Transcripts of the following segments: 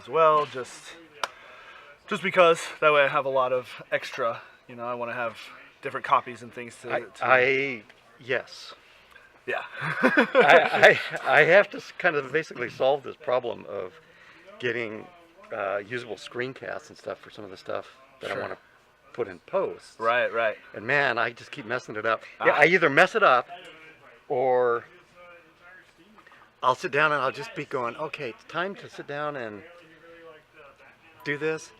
as well, just because that way I have a lot of extra. I want to have different copies and things Yes. Yeah. I have to kind of basically solve this problem of getting usable screencasts and stuff for some of the stuff that I want to put in posts. Right. And man, I just keep messing it up. Yeah, I either mess it up or I'll sit down and I'll just be going, okay, it's time to sit down and do this.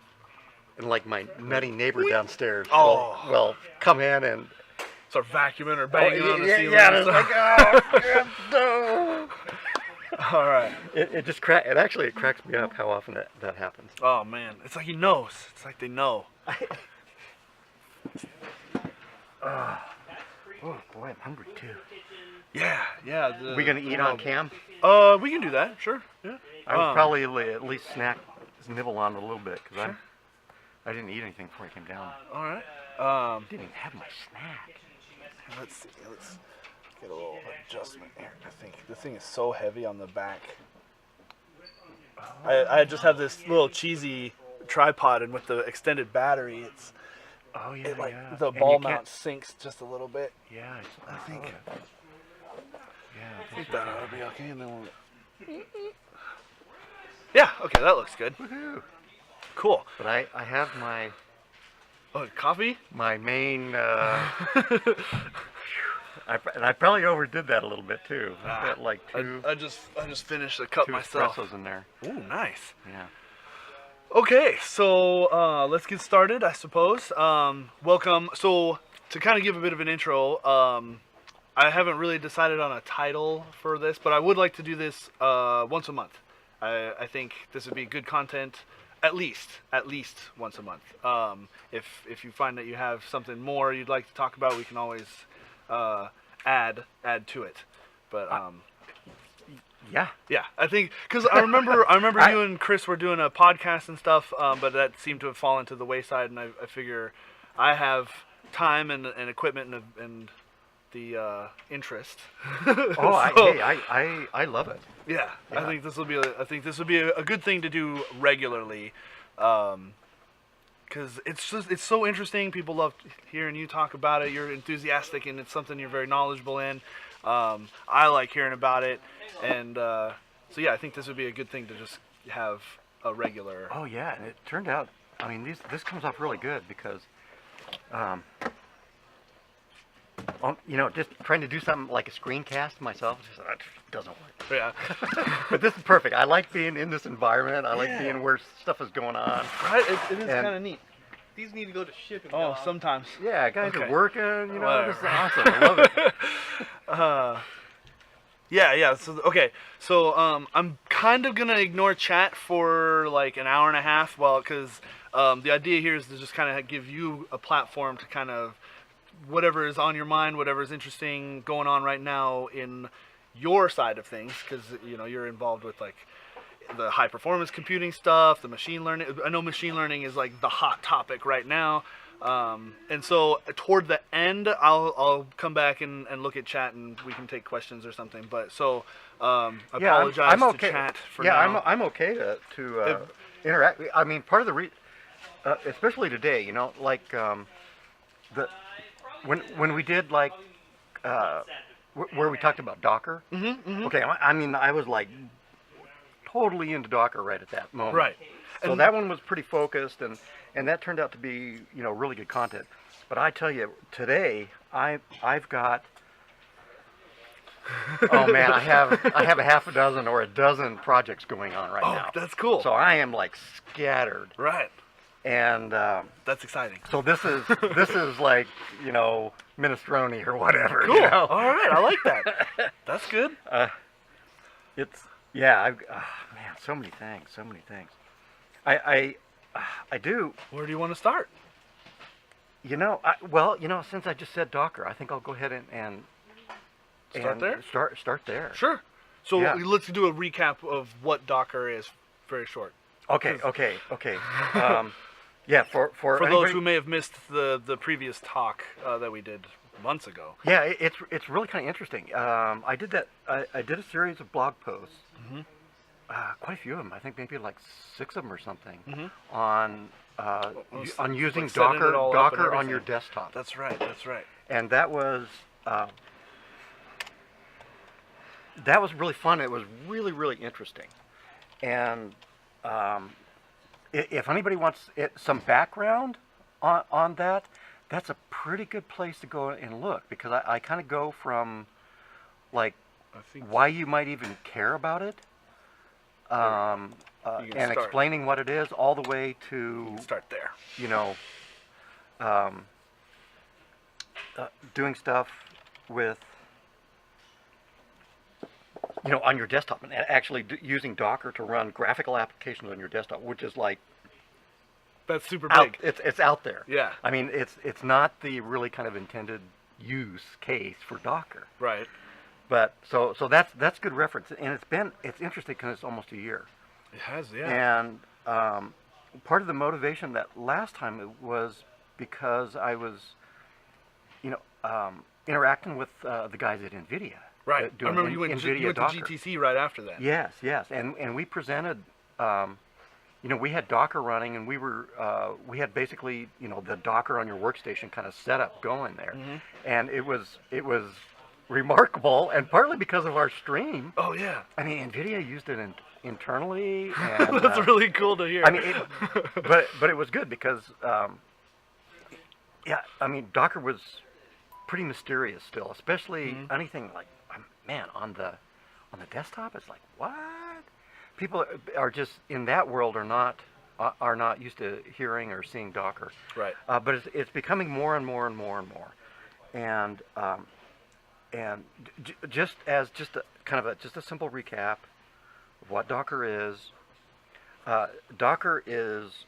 And like my nutty neighbor downstairs will come in and start vacuuming or banging on the ceiling. Yeah, it's like, oh, no. All right. It just it cracks me up how often that happens. Oh man, it's like he knows. It's like they know. Oh boy, I'm hungry too. Yeah. We gonna eat on cam? We can do that. Sure. Yeah. I would probably at least nibble on it a little bit because I didn't eat anything before I came down. All right. Didn't even have my snack. Let's see. Let's get a little adjustment here. I think the thing is so heavy on the back. I just have this little cheesy tripod, and with the extended battery, it's the ball mount sinks just a little bit. Yeah, I think. Yeah, I think that ought to be okay, and then we'll. Yeah. Okay, that looks good. Woohoo! Cool. But I have my. Oh, coffee? My main. And I probably overdid that a little bit too. I got like two. I just finished a cup myself. Espressos in there. Ooh, nice. Yeah. Okay, so let's get started, I suppose. Welcome. So to kind of give a bit of an intro, I haven't really decided on a title for this, but I would like to do this once a month. I think this would be good content. At least once a month. If you find that you have something more you'd like to talk about, we can always add to it. But yeah. I think because I remember you and Chris were doing a podcast and stuff, but that seemed to have fallen to the wayside. And I figure I have time and equipment and the interest. I love it. Yeah, I think this will be a good thing to do regularly, because it's so interesting. People love hearing you talk about it. You're enthusiastic, and it's something you're very knowledgeable in. I like hearing about it, and so yeah, I think this would be a good thing to just have a regular. Oh yeah, and it turned out. I mean, this comes off really good because. Just trying to do something like a screencast myself just doesn't work. Yeah. But this is perfect. I like being in this environment. I like being where stuff is going on. Right? It is kind of neat. These need to go to shipping. Oh, sometimes. Yeah, guys are working. This is awesome. I love it. Yeah. So I'm kind of gonna ignore chat for like an hour and a half, because the idea here is to just kind of give you a platform to kind of. Whatever is on your mind, whatever is interesting going on right now in your side of things, because you're involved with like the high performance computing stuff, the machine learning. I know machine learning is like the hot topic right now, and so toward the end, I'll come back and look at chat and we can take questions or something. But so I apologize to chat for now. Yeah, I'm okay to interact. I mean, part of the especially today, like the. When we did like where we talked about Docker, okay, I mean I was like totally into Docker right at that moment. Right. So that one was pretty focused, and that turned out to be really good content. But I tell you, today I've got oh man, I have a half a dozen or a dozen projects going on right now. Oh, that's cool. So I am like scattered. Right. And that's exciting. So this is like minestrone or whatever. Cool. All right, I like that. That's good. Man, so many things. I do. Where do you want to start? Since I just said Docker, I think I'll go ahead and start there. Start there. Sure. So let's do a recap of what Docker is, very short. Okay. For those who may have missed the previous talk that we did months ago. Yeah, it's really kind of interesting. I did a series of blog posts quite a few of them. I think maybe like 6 of them or something Mm-hmm. on using like setting it all up and Docker on your everything. desktop. That's right. That's right. And that was really fun. It was really, really interesting. And if anybody wants some background on that, that's a pretty good place to go and look, because I kind of go from like I think why you might even care about it, and start. explaining what it is, all the way you to, can start there. you know, doing stuff with, on your desktop, and actually using Docker to run graphical applications on your desktop, which is like That's super out, big. it's out there. Yeah. I mean, it's not the really kind of intended use case for Docker. Right. But so that's good reference, and it's interesting because it's almost a year. It has, yeah. And part of the motivation that last time it was because I was, interacting with the guys at NVIDIA. Right. I Doing remember you went NVIDIA to Docker. GTC right after that. Yes, and we presented. We had Docker running, and we had basically the Docker on your workstation kind of setup going there, and it was remarkable, and partly because of our stream. Oh yeah. I mean, NVIDIA used it internally. And, That's really cool to hear. I mean, but it was good because, Docker was pretty mysterious still, especially anything like, man, on the desktop. It's like, what? People are just in that world are not used to hearing or seeing Docker. Right. But it's becoming more and more and more and more, and just a simple recap of what Docker is. Docker is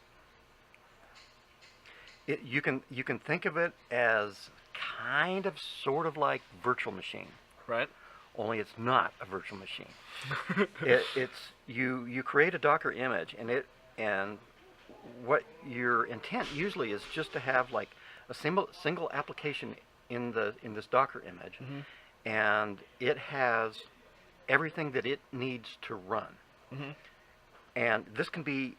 you can think of it as kind of sort of like virtual machine. Right. Only it's not a virtual machine. It's you create a Docker image, and what your intent usually is just to have like a single application in this Docker image, and it has everything that it needs to run. And this can be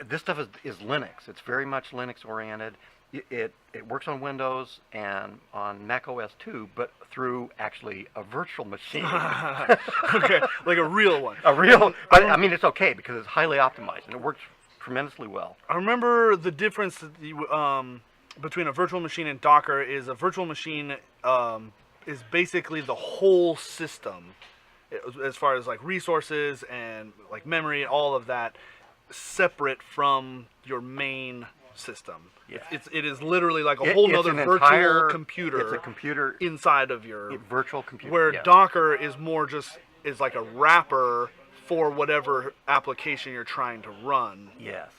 this stuff is Linux. It's very much Linux oriented. It works on Windows and on Mac OS too, but through actually a virtual machine. Okay, like a real one. A real, but I mean, it's okay because it's highly optimized and it works tremendously well. I remember the difference between a virtual machine and Docker is a virtual machine is basically the whole system, as far as like resources and like memory, all of that, separate from your main system. Yeah. It is literally like a whole other virtual computer. It's a computer inside of your virtual computer. Where Docker is more is like a wrapper for whatever application you're trying to run. Yes.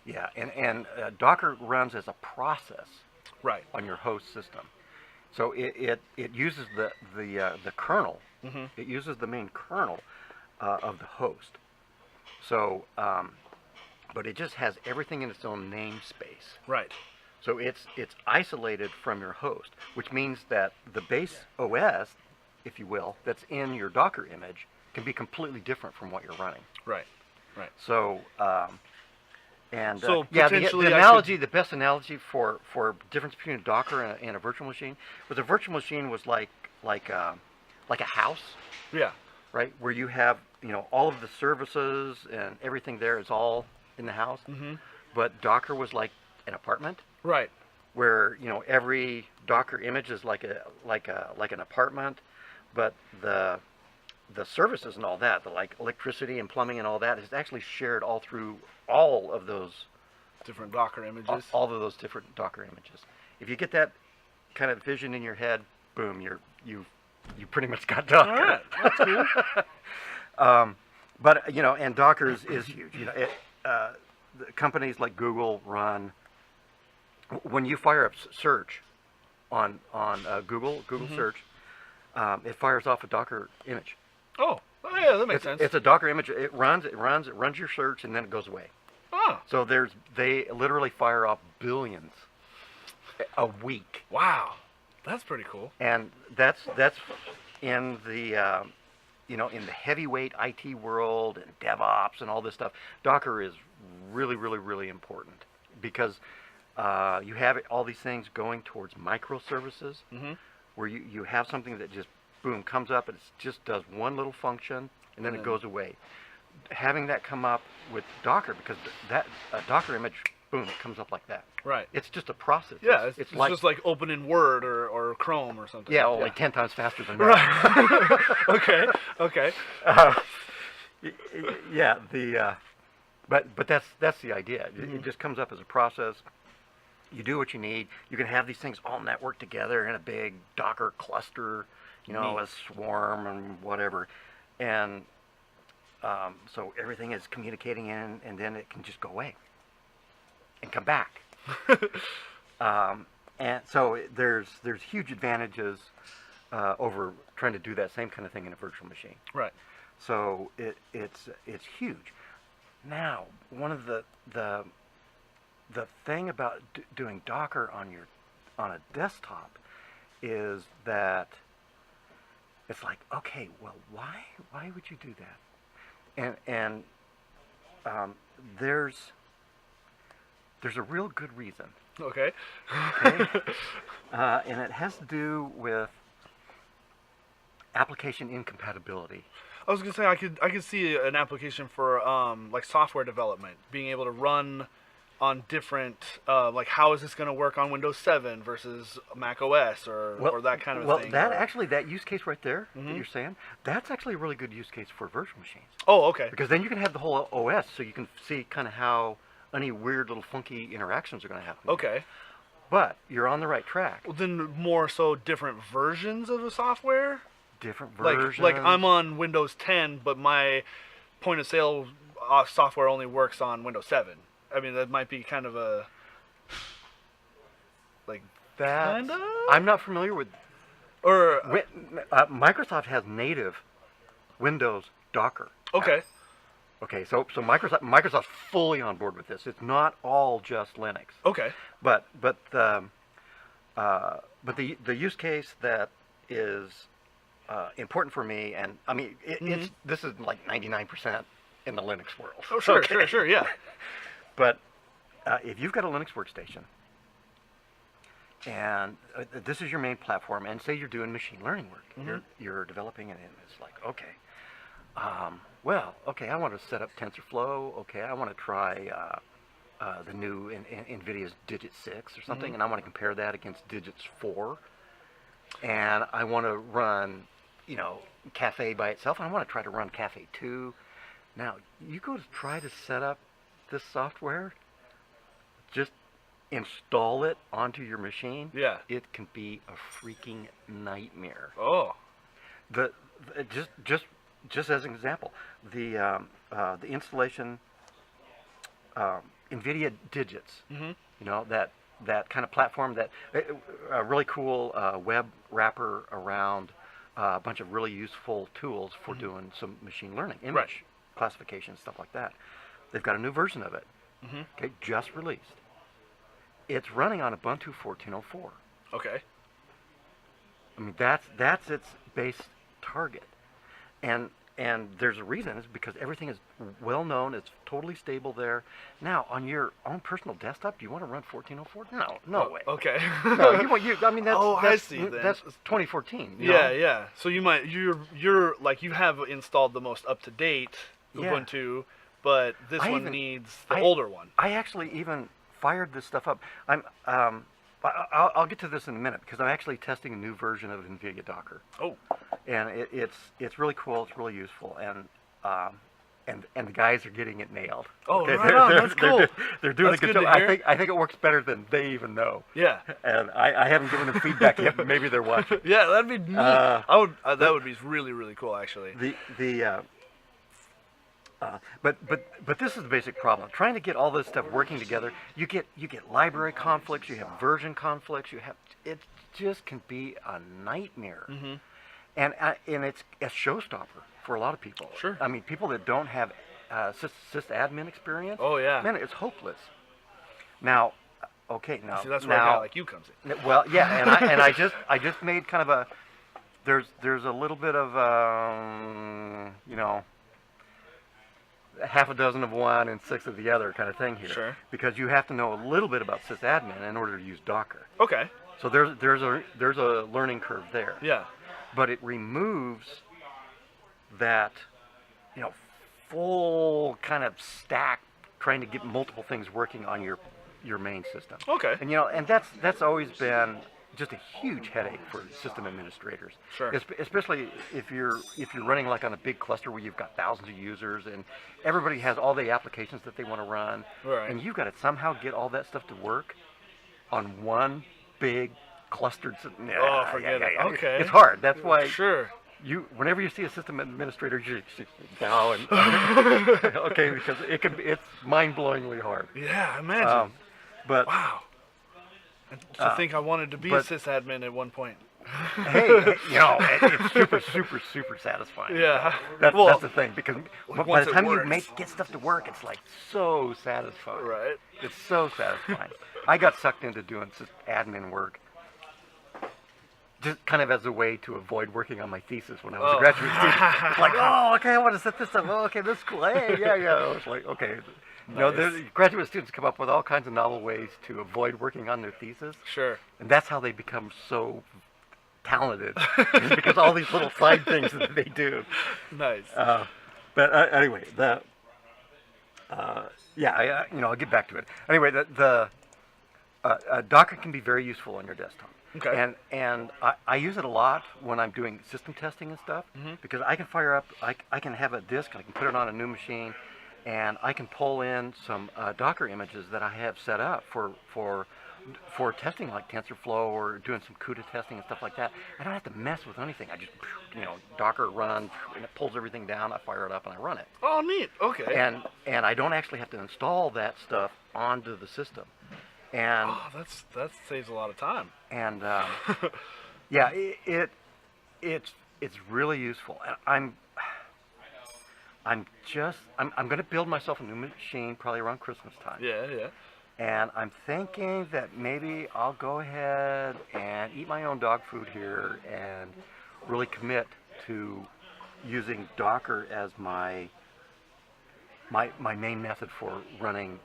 Yeah, and Docker runs as a process. Right. On your host system. So it uses the kernel. It uses the main kernel of the host. So, but it just has everything in its own namespace. Right. So it's isolated from your host, which means that the base OS, if you will, that's in your Docker image can be completely different from what you're running. Right. Right. So, so the best analogy for difference between a Docker and a virtual machine was a virtual machine was like a house. Yeah. Right, where you have all of the services and everything there is all in the house. But Docker was like an apartment. Right. Where every Docker image is like an apartment, but the services and all that, the like electricity and plumbing and all that, is actually shared all through all of those different Docker images. All of those different Docker images. If you get that kind of vision in your head, boom, you pretty much got Docker. All right, that's cool. But and Docker is huge. The companies like Google run. When you fire up search on Google search, it fires off a Docker image. Oh yeah, that makes sense. It's a Docker image. It runs your search, and then it goes away. Oh. So they literally fire off billions a week. Wow, that's pretty cool. And that's in the in the heavyweight IT world and DevOps and all this stuff, Docker is really, really, really important because you have all these things going towards microservices, where you have something that just boom comes up and it just does one little function and then it goes away. Having that come up with Docker, because that Docker image, boom, it comes up like that. Right. It's just a process. Yeah, it's just like opening Word or Chrome or something. Yeah, only 10 times faster than that. Right. Okay. Yeah. But that's the idea. It just comes up as a process. You do what you need. You can have these things all networked together in a big Docker cluster, a swarm and whatever, and so everything is communicating in, and then it can just go away and come back. And so there's huge advantages over trying to do that same kind of thing in a virtual machine. Right. So it's huge. Now, one of the thing about doing Docker on a desktop is that it's like, okay, well, why would you do that? And there's a real good reason. Okay. And it has to do with application incompatibility. I was gonna say I could see an application for like software development, being able to run on different like how is this going to work on Windows 7 versus Mac OS or that kind of thing. Well, that use case right there that you're saying, that's actually a really good use case for virtual machines. Oh, okay. Because then you can have the whole OS, so you can see kind of how any weird little funky interactions are going to happen. Okay. But you're on the right track. Well, then more so different versions of the software? Different versions. Like I'm on Windows 10, but my point of sale software only works on Windows 7. I mean, that might be kind of a like that. Kinda? I'm not familiar with. Or Microsoft has native Windows Docker. Okay. Okay, so Microsoft's fully on board with this. It's not all just Linux. Okay. But the use case that is important for me, and I mean this is like 99% in the Linux world. Oh sure, okay? sure, yeah. But if you've got a Linux workstation, and this is your main platform, and say you're doing machine learning work, you're developing it, and it's like, okay, I want to set up TensorFlow. Okay, I want to try the new NVIDIA's Digit 6 or something, and I want to compare that against Digits 4, and I want to run, Cafe by itself, and I want to try to run Cafe 2. Now, you go to try to set up this software, just install it onto your machine. Yeah. It can be a freaking nightmare. Oh. Just as an example, the installation, NVIDIA Digits, that kind of platform, that a really cool web wrapper around a bunch of really useful tools for doing some machine learning, image classification, stuff like that. They've got a new version of it, okay, just released. It's running on Ubuntu 14.04. Okay. I mean, that's its base target, and there's a reason. It's because everything is well known. It's totally stable there. Now, on your own personal desktop, do you want to run 14.04? No way. Okay. No, I mean, that's I see. That's 2014. Yeah. So you're like you have installed the most up to date Ubuntu, but this one needs the older one. I actually even fired this stuff up. I'll get to this in a minute because I'm actually testing a new version of NVIDIA Docker. Oh. And it's really cool. It's really useful, and the guys are getting it nailed. Oh, okay? Right on. That's cool. They're doing a good job. I think it works better than they even know. Yeah. And I haven't given them feedback yet, but maybe they're watching. Yeah, that'd be neat. That would be really, really cool, actually. But this is the basic problem. Trying to get all this stuff working together, you get library conflicts, you have version conflicts, it just can be a nightmare. And it's a showstopper for a lot of people. Sure. I mean, people that don't have sysadmin experience. Oh yeah. Man, it's hopeless. Now, okay, see, that's where a guy like you comes in. Well, yeah, and I just made kind of there's a little bit of half a dozen of one and six of the other kind of thing here. Sure. Because you have to know a little bit about sysadmin in order to use Docker. Okay. So there's a learning curve there. Yeah. But it removes that full kind of stack trying to get multiple things working on your main system. Okay. And that's always been just a huge headache for system administrators. Sure. Especially if you're running like on a big cluster where you've got thousands of users and everybody has all the applications that they want to run, right. and you've got to somehow get all that stuff to work on one big clustered system. Oh, forget it. Okay. It's hard. That's why. Sure. Whenever you see a system administrator, you bow and okay, because it's mind-blowingly hard. Yeah, I imagine. But wow. And to think I wanted to be a sysadmin at one point. Hey, it's super, super, super satisfying. Yeah. That's the thing, because by the time you works. get stuff to work, it's like so satisfying. Right. It's so satisfying. I got sucked into doing admin work just kind of as a way to avoid working on my thesis when I was a graduate student. It's like, oh, okay, I want to set this up. Oh, okay, this is cool. Hey, yeah. It's like, okay. Nice. Graduate students come up with all kinds of novel ways to avoid working on their thesis. Sure. And that's how they become so talented, because all these little side things that they do. Nice. But anyway, I'll get back to it. Anyway, Docker can be very useful on your desktop. Okay. And I use it a lot when I'm doing system testing and stuff, because I can fire up, I can have a disk, I can put it on a new machine, and I can pull in some Docker images that I have set up for testing, like TensorFlow or doing some CUDA testing and stuff like that. I don't have to mess with anything. I just, Docker run, and it pulls everything down, I fire it up, and I run it. Oh, neat. Okay. And I don't actually have to install that stuff onto the system. And that saves a lot of time. And yeah, it's really useful. And I'm going to build myself a new machine probably around Christmas time. Yeah. And I'm thinking that maybe I'll go ahead and eat my own dog food here and really commit to using Docker as my main method for running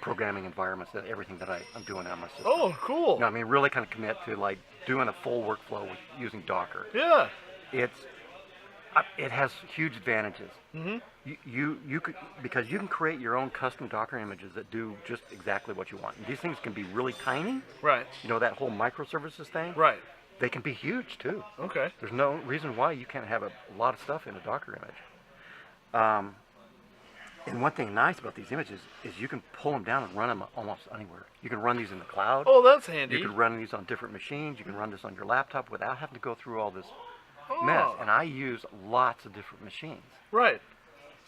programming environments, that everything that I'm doing on my system. Oh, cool. Really kind of commit to like doing a full workflow with using Docker. Yeah. It has huge advantages. Mm-hmm. You could, because you can create your own custom Docker images that do just exactly what you want. And these things can be really tiny. Right. That whole microservices thing. Right. They can be huge too. Okay. There's no reason why you can't have a lot of stuff in a Docker image. And one thing nice about these images is you can pull them down and run them almost anywhere. You can run these in the cloud. Oh, that's handy. You can run these on different machines. You can run this on your laptop without having to go through all this mess. And I use lots of different machines. Right.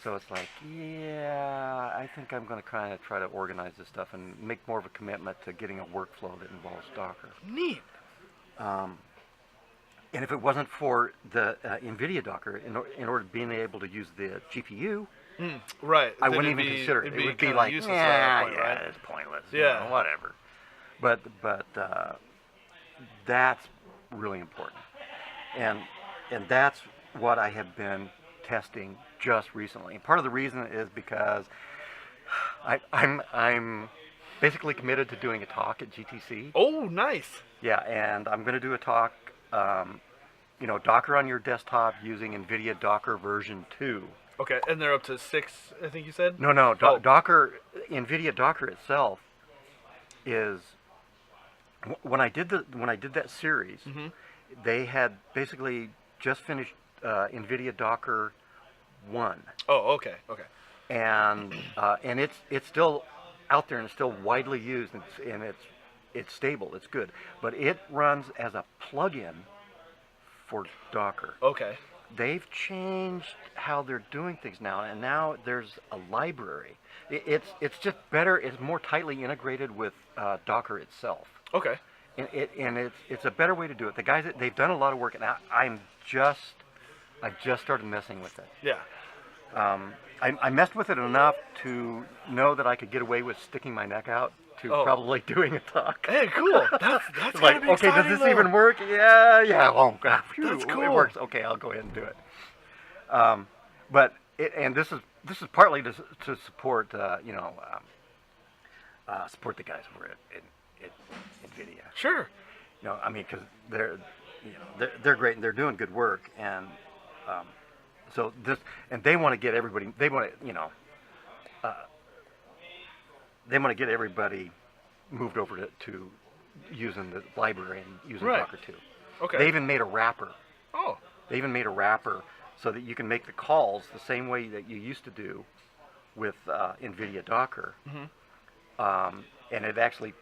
So it's like, yeah, I think I'm going to kind of try to organize this stuff and make more of a commitment to getting a workflow that involves Docker. Neat. And if it wasn't for the NVIDIA Docker, in order to being able to use the GPU, right, I wouldn't even consider it. It would be like, yeah, it's pointless. Yeah, whatever. But that's really important, and that's what I have been testing just recently. And part of the reason is because I'm basically committed to doing a talk at GTC. Oh, nice. Yeah, and I'm going to do a talk. Docker on your desktop using NVIDIA Docker version 2. Okay, and they're up to 6, I think you said? No, Docker, NVIDIA Docker itself is, when I did that series, they had basically just finished NVIDIA Docker 1. Oh, okay. And it's still out there and it's still widely used, and it's stable, it's good, but it runs as a plugin for Docker. Okay. They've changed how they're doing things now, and now there's a library. It's just better. It's more tightly integrated with Docker itself. Okay. And it's a better way to do it. The guys they've done a lot of work, and I just started messing with it. Yeah. I messed with it enough to know that I could get away with sticking my neck out to Oh. probably doing a talk. Hey, cool. That's It's gotta like, be okay, does exciting, this though. even work? Yeah. Oh, God, phew, That's it cool. works. Okay, I'll go ahead and do it. But this is partly to support support the guys over at NVIDIA. Sure. You know, I mean, because they're great and they're doing good work, and so this, and they want to get everybody. They want to they want to get everybody moved over to using the library and using Right. Docker 2. Okay. They even made a wrapper. Oh. They even made a wrapper so that you can make the calls the same way that you used to do with NVIDIA Docker. And it actually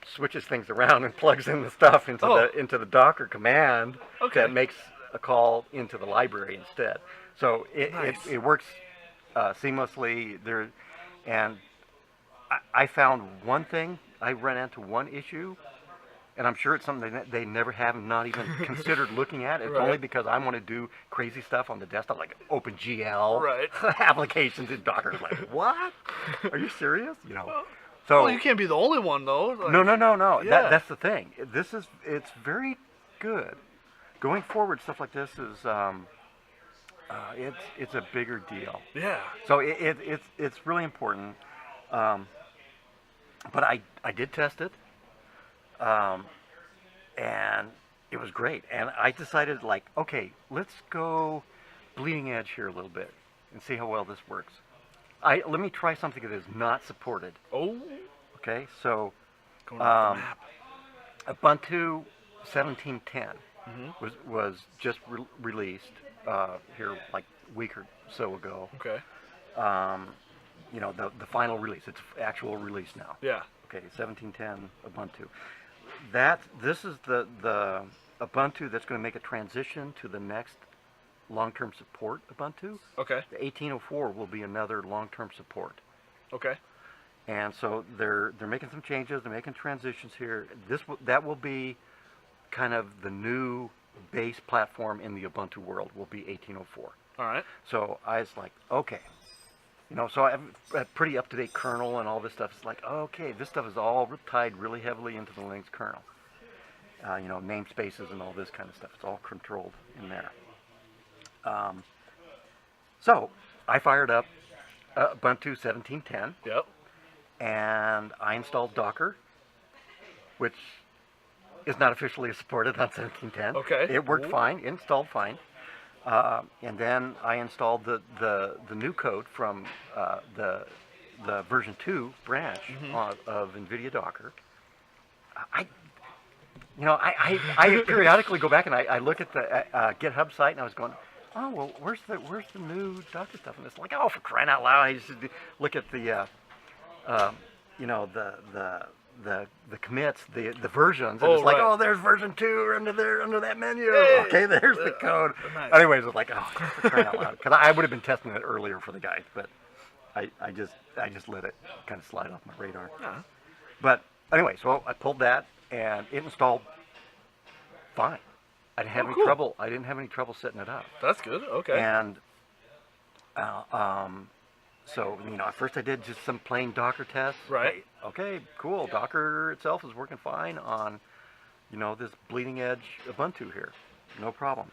switches things around and plugs in the stuff into the Docker command that makes a call into the library instead. So Nice. it works seamlessly there. And I found one thing. I ran into one issue, and I'm sure it's something they never have not even considered looking at. It's Right. only because I want to do crazy stuff on the desktop, like OpenGL Right. applications in Docker. It's like, what? Are you serious? You know. So Well, you can't be the only one, though. Like, no. Yeah. That's the thing. It's very good. Going forward, stuff like this is it's a bigger deal. Yeah. So it's really important. But I did test it, and it was great. And I decided, like, okay, let's go bleeding edge here a little bit and see how well this works. Let me try something that is not supported. Oh. Okay, so Going off the map. Ubuntu 17.10 was just released here like a week or so ago. Okay. You know, the final release. It's actual release now. Yeah. Okay, 17.10 Ubuntu. This is the Ubuntu that's going to make a transition to the next long-term support Ubuntu. Okay. The 1804 will be another long-term support. Okay. And so they're making some changes. They're making transitions here. That will be kind of the new base platform in the Ubuntu world. Will be 1804. All right. So I was like, okay. You know, so I have a pretty up-to-date kernel and all this stuff. It's like, okay, this stuff is all tied really heavily into the Linux kernel. You know, namespaces and all this kind of stuff. It's all controlled in there. So I fired up Ubuntu 17.10. Yep. And I installed Docker, which is not officially supported on 17.10. Okay. It worked fine, installed fine. And then I installed the new code from the version 2 branch of NVIDIA Docker. I periodically go back and I look at the GitHub site, and I was going, oh, well, where's the new Docker stuff? And it's like, oh, for crying out loud! I just look at the the commits, the versions, and it's like, right. oh, there's version 2 under that menu. Hey. Okay, there's the code. Nice. Anyways, it's like, oh, for crying out loud, because I would have been testing it earlier for the guys, but I just let it kind of slide off my radar. Uh-huh. But anyway, so I pulled that, and it installed fine. I didn't have any cool. trouble. I didn't have any trouble setting it up. That's good. Okay. And so, you know, at first I did just some plain Docker tests. Right. Okay, cool. Docker itself is working fine on, you know, this bleeding edge Ubuntu here. No problem.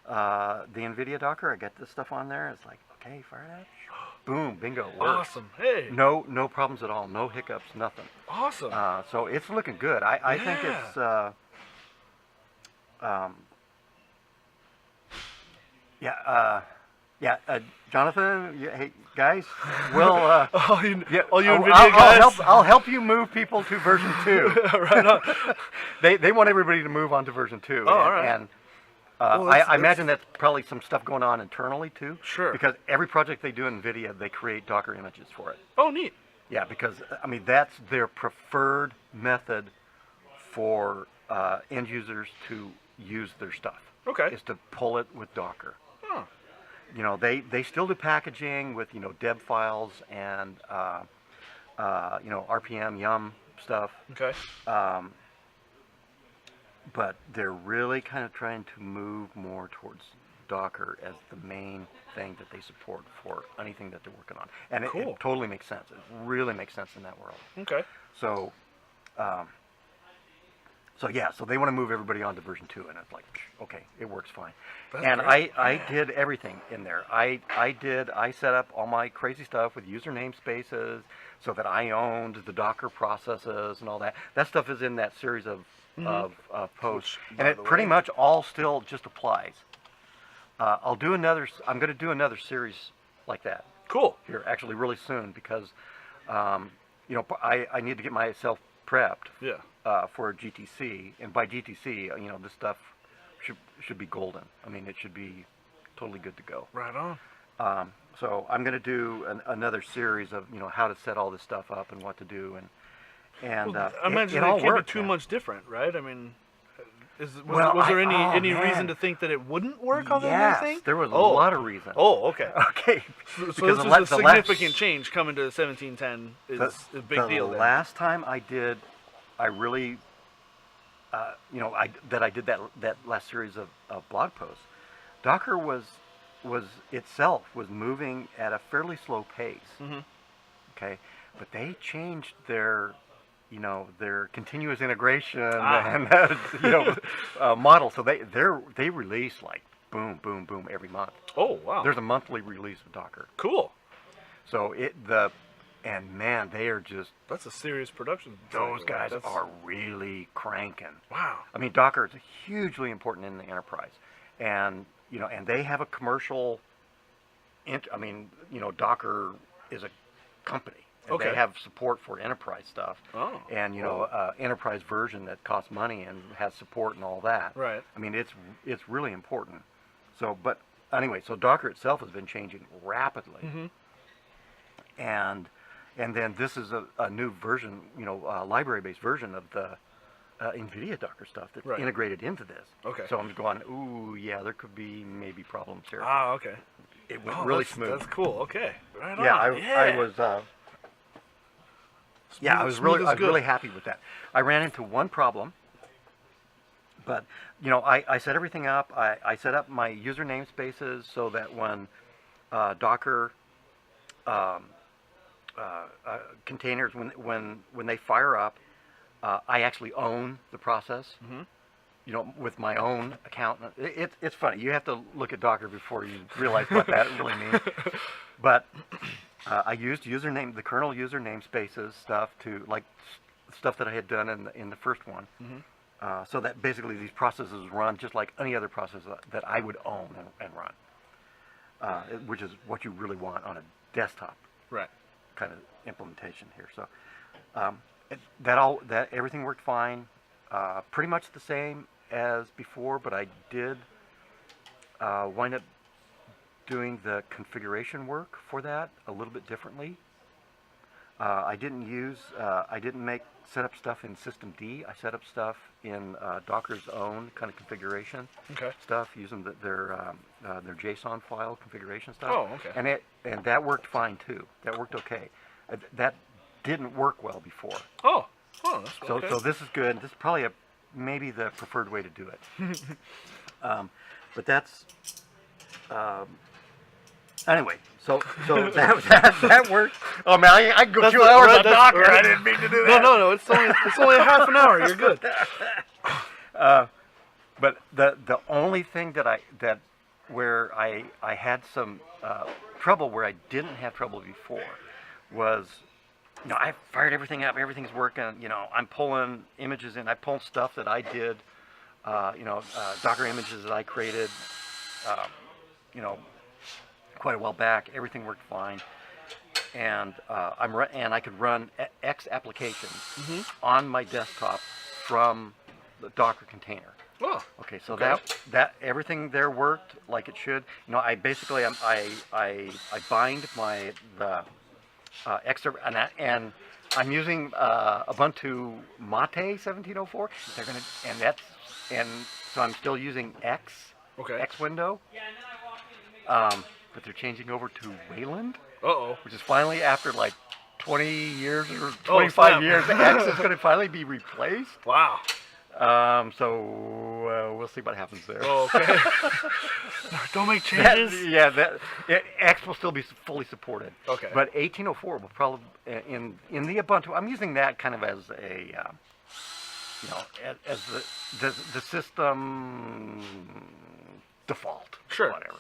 The NVIDIA Docker, I got this stuff on there. It's like, okay, fire that. Boom, bingo, works. Awesome. Hey. No problems at all. No hiccups, nothing. Awesome. So it's looking good. I think it's, Jonathan, hey guys, we'll all you I'll NVIDIA guys. I'll help you move people to version 2. Right on. They want everybody to move on to version 2. Oh, all right. And Well, I imagine that's probably some stuff going on internally too. Sure. Because every project they do in NVIDIA, they create Docker images for it. Oh, neat. Yeah, because I mean that's their preferred method for end users to use their stuff. Okay. Is to pull it with Docker. Huh. You know, they still do packaging with, you know, deb files and you know, RPM, yum stuff. Okay. But they're really kind of trying to move more towards Docker as the main thing that they support for anything that they're working on, and it Cool. totally makes sense. It really makes sense in that world. Okay. So, so they want to move everybody on to version 2, and it's like, okay, it works fine. That's And great. I did everything in there. I set up all my crazy stuff with user namespaces so that I owned the Docker processes and all that. That stuff is in that series of posts, Which, and by it the pretty way- much all still just applies. I'm going to do another series like that Cool. here actually really soon because, I need to get myself prepped Yeah. for GTC, and by GTC, this stuff should be golden. I mean, it should be totally good to go. Right on. So I'm going to do another series of how to set all this stuff up and what to do, and Well, I imagine it it all can't worked, be too man. much different, right? I mean, Well, was there oh, any man. reason to think that it wouldn't work on the new Yes, thing? there was a Oh. lot of reasons. Oh, okay. Okay. So Because this the is la- a the last- significant change coming to 1710 is a big the deal then. last time I did, I really, I did that last series of blog posts. Docker was itself was moving at a fairly slow pace. Mhm. Okay, but they changed their continuous integration Ah. and model. So they release like boom, boom, boom every month. Oh, wow. There's a monthly release of Docker. Cool. So and man, they are just. That's a serious production. Those cycle. guys That's- are really cranking. Wow. I mean, Docker is hugely important in the enterprise, and they have a commercial. Docker is a company. And Okay. They have support for enterprise stuff, Oh. and enterprise version that costs money and has support and all that. Right. I mean, it's really important. So, but anyway, so Docker itself has been changing rapidly, Mhm. and then this is a new version, library-based version of the NVIDIA Docker stuff that's Right. integrated into this. Okay. So I'm going, ooh, yeah, there could be maybe problems here. Ah, okay. It went Oh, really that's, smooth. That's cool. Okay. Right Yeah, on. I was. Yeah, I was Smooth is good. really happy with that. I ran into one problem, but I set everything up. I set up my user namespaces so that when Docker containers, when they fire up, I actually own the process. Mhm. With my own account. It's funny. You have to look at Docker before you realize what that really means. But I used the kernel user namespaces stuff to stuff that I had done in the first one, so that basically these processes run just like any other process that I would own and run, which is what you really want on a desktop Right. kind of implementation here. So that everything worked fine, pretty much the same as before, but I did wind up doing the configuration work for that a little bit differently. I didn't set up stuff in systemd. I set up stuff in Docker's own kind of configuration Okay. stuff using their JSON file configuration stuff. Oh, okay. And that worked fine too. That worked okay. That didn't work well before. Oh. Oh, that's So okay. so this is good. This is probably maybe the preferred way to do it. But that's anyway. So that worked. Oh man, I can go That's 2 the- hours right, on that's Docker. right. I didn't mean to do No, that. no. It's only a half an hour. You're good. But the only thing where I had some trouble where I didn't have trouble before was, I fired everything up, everything's working, I'm pulling images in, I pulled stuff that I did, Docker images that I created, quite a while back, everything worked fine, and I could run X applications on my desktop from the Docker container. Oh. Okay, so Okay. that everything there worked like it should. I basically I bind the extra and I'm using Ubuntu Mate 1704. They're gonna and so I'm still using Okay. X window. But they're changing over to Wayland, Uh-oh. which is finally after like 20 years or Oh, 25 snap. years, X is going to finally be replaced. Wow. So we'll see what happens there. Oh, okay. Don't make changes. X will still be fully supported. Okay. But 1804 will probably in the Ubuntu. I'm using that kind of as a as the system default. Sure. Whatever.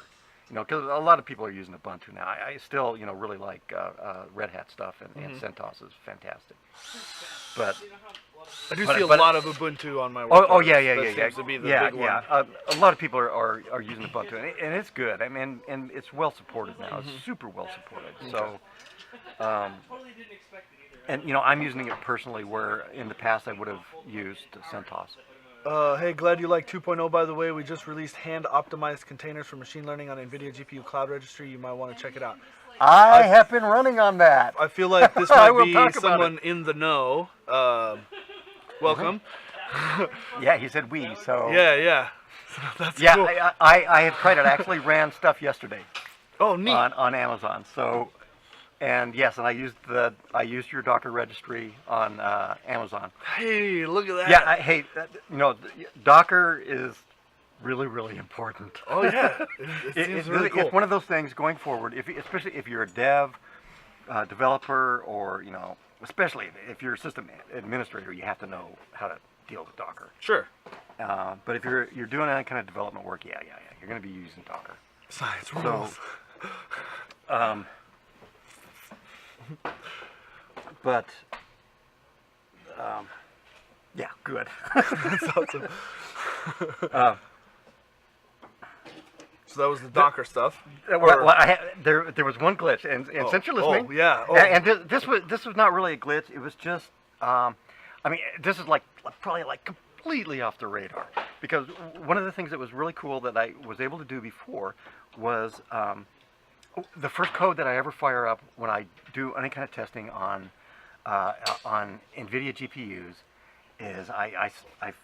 Because a lot of people are using Ubuntu now. I still really like Red Hat stuff, and CentOS is fantastic. But I do see a lot of Ubuntu on my work. That seems to be the big one. A lot of people are using Ubuntu, and it's good. I mean, and it's well supported now. It's super well supported. So, and I'm using it personally, where in the past I would have used CentOS. Hey, glad you like 2.0, by the way. We just released hand-optimized containers for machine learning on NVIDIA GPU Cloud Registry. You might want to check it out. I have been running on that. I feel like this might be someone in the know. Welcome. Yeah, he said we, so... Yeah. That's cool. I had tried it. I actually ran stuff yesterday. Oh, neat. On Amazon. So, and yes, and I used your Docker registry on Amazon. Hey, look at that. Yeah, Docker is really, really important. Oh yeah, it seems really cool. It's one of those things going forward. Especially if you're a developer, or especially if you're a system administrator, you have to know how to deal with Docker. Sure. But if you're doing any kind of development work, you're going to be using Docker. Science rules. But yeah, good. That's awesome. So that was the Docker stuff. Well, there was one glitch, and since you're listening, and this was not really a glitch. It was just, this is probably completely off the radar, because one of the things that was really cool that I was able to do before was the first code that I ever fire up when I do any kind of testing on NVIDIA GPUs is I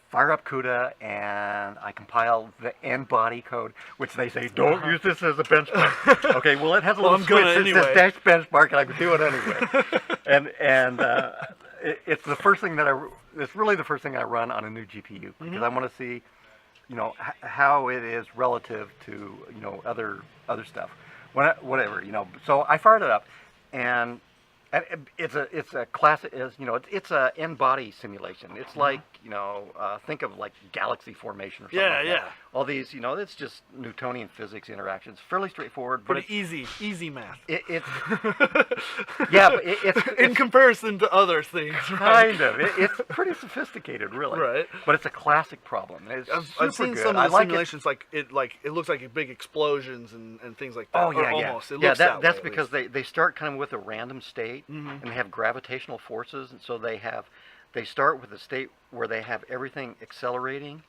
fire up CUDA and I compile the end body code, which they say don't use this as a benchmark. Okay, well it has a little switch that says dash benchmark, and I can do it anyway. and it's the first thing it's really the first thing I run on a new GPU, because I want to see how it is relative to other stuff, whatever. So I fired it up, and it's a classic. It's a end body simulation. It's like think of like galaxy formation or something. Like that. All these, it's just Newtonian physics interactions. Fairly straightforward, but pretty easy math. It's but it's in comparison to other things. Right? Kind of. It's pretty sophisticated, really. Right. But it's a classic problem. I've seen some of the simulations. It looks like big explosions and things like that. Oh yeah, almost. It looks that's way, because they start kind of with a random state, and they have gravitational forces, and so they start with a state where they have everything accelerating.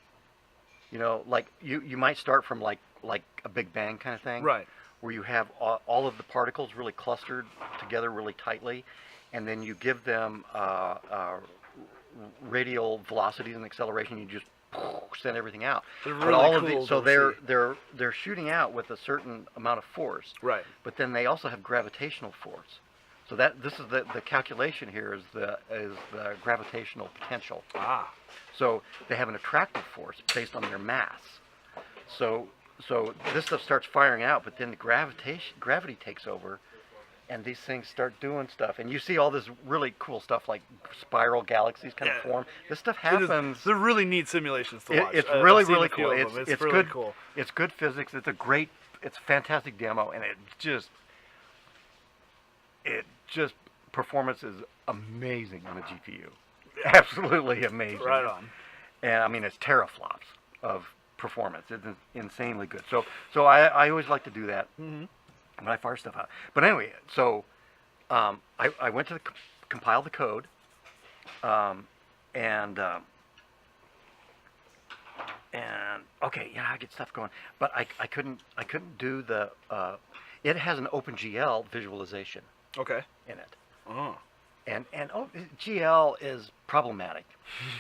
Like you might start from like a Big Bang kind of thing, right? Where you have all of the particles really clustered together really tightly, and then you give them radial velocities and acceleration. You just send everything out. They're really cool. So they're shooting out with a certain amount of force, right? But then they also have gravitational force. So this is the calculation here is the gravitational potential. Ah. So they have an attractive force based on their mass. So this stuff starts firing out, but then the gravity takes over, and these things start doing stuff. And you see all this really cool stuff like spiral galaxies kind of form. This stuff happens. They're really neat simulations to watch. It's really cool. It's really good. Cool. It's good physics. It's a fantastic demo, and it just performance is amazing on a GPU. Absolutely amazing. Right on. And it's teraflops of performance. It's insanely good. So I always like to do that when I fire stuff out. But anyway, so I went to compile the code, and okay, I get stuff going, but I couldn't do the. It has an OpenGL visualization. Okay. In it. Oh. And GL is problematic.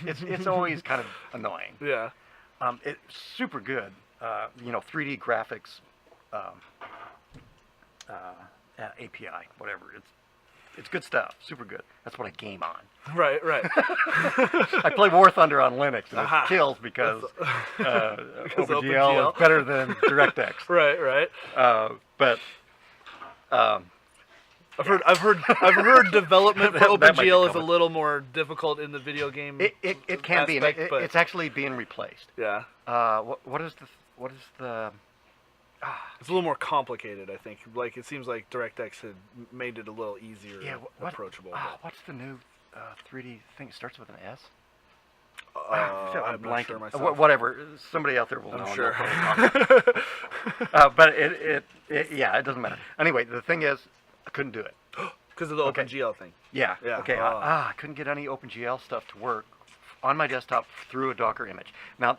It's always kind of annoying. Yeah. It's super good. 3D graphics API, whatever. it's good stuff. Super good. That's what I game on. Right. I play War Thunder on Linux, and Aha. it kills because Because OpenGL is better than DirectX. Right. But I've heard development for That might be OpenGL is a common. little more difficult in the video game. it can be. And aspect, but it's actually being replaced. yeah, What is the it's a little more complicated. I think. Like it seems like DirectX had made it a little easier, approachable. what's the new 3D thing? It starts with an S. I'm not sure myself. Whatever. Somebody out there will know. I'm sure. But it doesn't matter. Anyway, the thing is, I couldn't do it. Because of the Okay. OpenGL thing. Yeah. Yeah. Okay. Oh. I couldn't get any OpenGL stuff to work on my desktop through a Docker image. Now,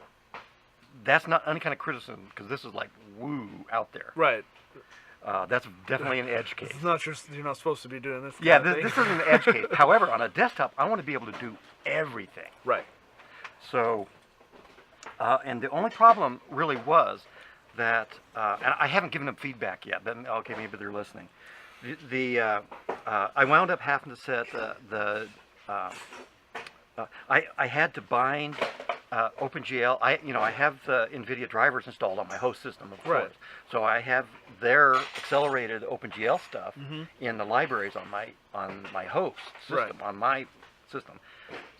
that's not any kind of criticism because this is like woo out there. Right. That's definitely an edge case. It's not you're not supposed to be doing this. Yeah, kind of this thing. is an edge case. However, on a desktop, I want to be able to do everything. Right. So, and the only problem really was that, and I haven't given them feedback yet. But okay, maybe they're listening. I wound up having to set I had to bind OpenGL. I have the NVIDIA drivers installed on my host system, of course. Right. So I have their accelerated OpenGL stuff Mm-hmm. in the libraries on my host system, Right. on my system.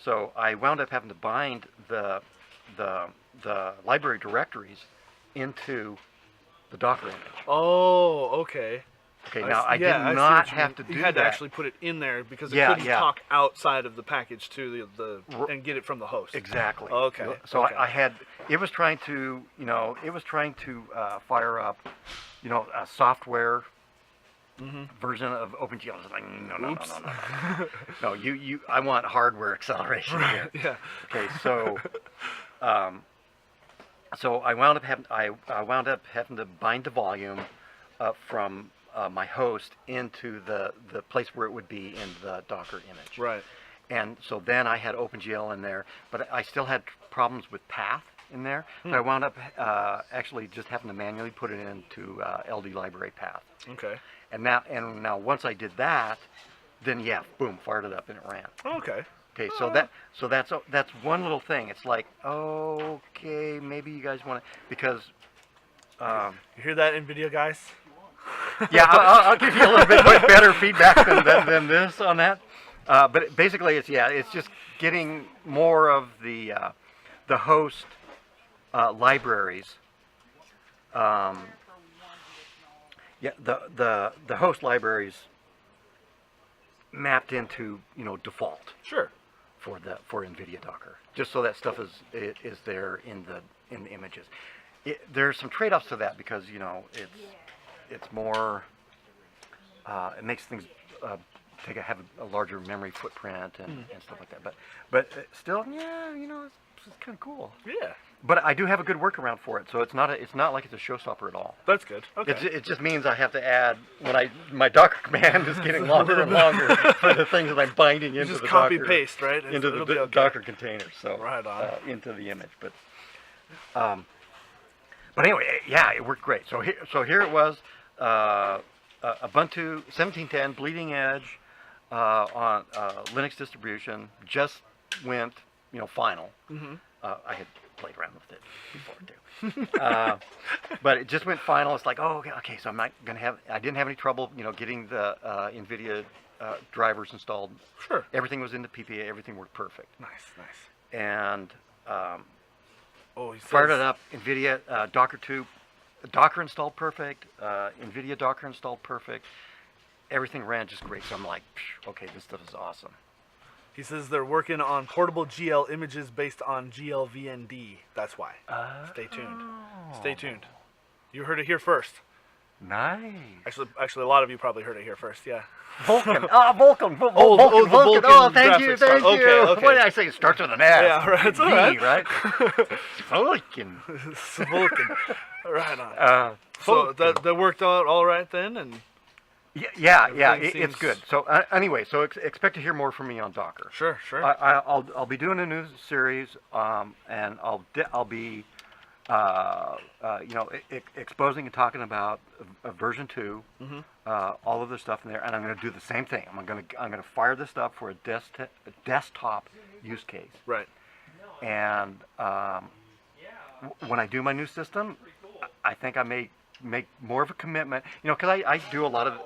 So I wound up having to bind the library directories into the Docker image. Oh, okay. Okay, now I see did what not you have mean. to do You had that. to actually put it in there because it Yeah, couldn't yeah. talk outside of the package to the and get it from the host. Exactly. Okay. So okay. I had, it was trying to fire up, a software version of OpenGL. I was like, no. No, I want hardware acceleration here. Yeah. Okay, so, so I wound up having to bind the volume from my host into the place where it would be in the Docker image. Right. And so then I had OpenGL in there, but I still had problems with path in there. So I wound up actually just having to manually put it into LD library path. Okay. And now once I did that, then yeah, boom, fired it up and it ran. Okay. Okay, so that's one little thing. It's like, okay, maybe you guys want to, because You hear that, NVIDIA guys? yeah, I'll give you a little bit better feedback than this on that. But basically, it's just getting more of the host libraries. The host libraries mapped into default Sure. for NVIDIA Docker, just so that stuff is there in the images. There's some trade-offs to that because it's more, it makes things have a larger memory footprint and stuff like that. But still, yeah, it's kind of cool. Yeah. But I do have a good workaround for it, so it's not like it's a showstopper at all. That's good. Okay. It just means I have to add my Docker command is getting longer and longer for the things that I'm binding into just the copy Docker, paste, right? into the It'll be okay. Docker container. So Right on. into the image, but anyway, yeah, it worked great. So here it was, Ubuntu 17.10 bleeding edge on Linux distribution, just went final. Mm-hmm. I had played around with it before too, but it just went final. It's like, oh, okay, so I'm not gonna have. I didn't have any trouble, getting the NVIDIA drivers installed. Sure. Everything was in the PPA. Everything worked perfect. Nice. And Oh, fired it up. NVIDIA Docker 2, Docker installed perfect. NVIDIA Docker installed perfect. Everything ran just great. So I'm like, okay, this stuff is awesome. He says they're working on portable GL images based on GLVND. That's why. Stay tuned. Stay tuned. You heard it here first. Nice. Actually, a lot of you probably heard it here first. Yeah. Vulkan. Vulkan. the Vulkan. Vulkan Oh, thank you. graphics card. Thank you. Okay. What did I say? It starts with an S. Yeah, right. It's all V, right. Vulkan. Vulkan. Right on. So Vulkan. that worked out all right then, and Yeah. Everything It's seems- good. So anyway, so expect to hear more from me on Docker. sure. I'll be doing a new series, and I'll be exposing and talking about version 2, Mm-hmm. all of the stuff in there, and I'm going to do the same thing. I'm going to fire this up for a desktop use case. Right. And when I do my new system, I think I may make more of a commitment. Because I do a lot of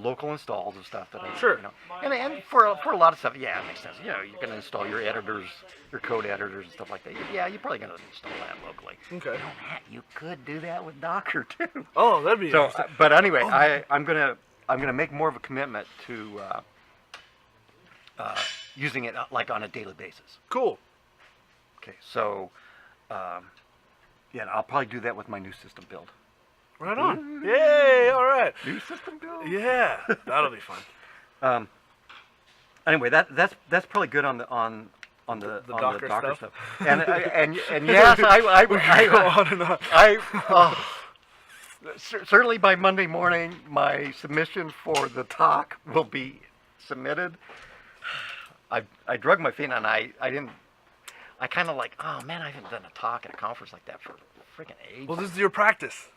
local installs of stuff that I Sure. and for a lot of stuff, yeah, it makes sense. You're going to install your editors, your code editors and stuff like that. Yeah, you're probably going to install that locally. Okay. Matt, you could do that with Docker too. Oh, that'd be So, interesting. but anyway, I'm gonna make more of a commitment to using it like on a daily basis. Cool. Okay, so yeah, I'll probably do that with my new system build. Right on. Yay! All right. New system build. Yeah, that'll be fun. Anyway, that's probably good on the Docker stuff. And yes, I go on and on. Certainly by Monday morning, my submission for the talk will be submitted. I drug my feet and I kind of like, oh man, I haven't done a talk at a conference like that for freaking ages. Well, this is your practice.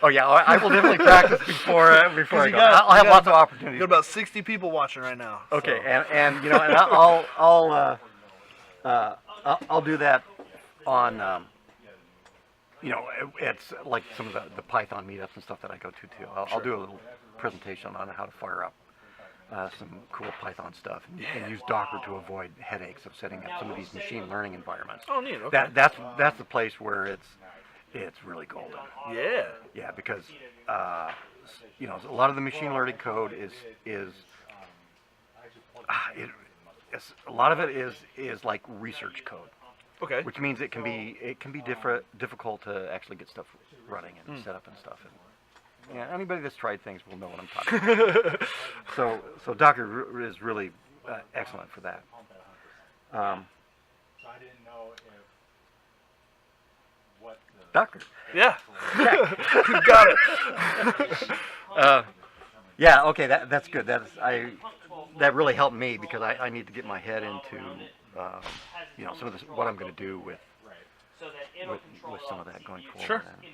Oh yeah, I will definitely practice before I go. I'll have lots of opportunities. You got about 60 people watching right now. Okay, so. and I'll do that on it's like some of the Python meetups and stuff that I go to too. I'll do a little presentation on how to fire up some cool Python stuff and use Docker to avoid headaches of setting up some of these machine learning environments. Oh, neat. Okay. That's the place where it's really golden. Yeah. Yeah, because a lot of the machine learning code is a lot of it is like research code. Okay. Which means it can be difficult to actually get stuff running and set up and stuff. And, yeah, anybody that's tried things will know what I'm talking about. So Docker is really excellent for that. Docker. Yeah. Got it. Yeah. Okay. That's good. That really helped me because I need to get my head into some of this, what I'm going to do with some of that going forward. Sure. And,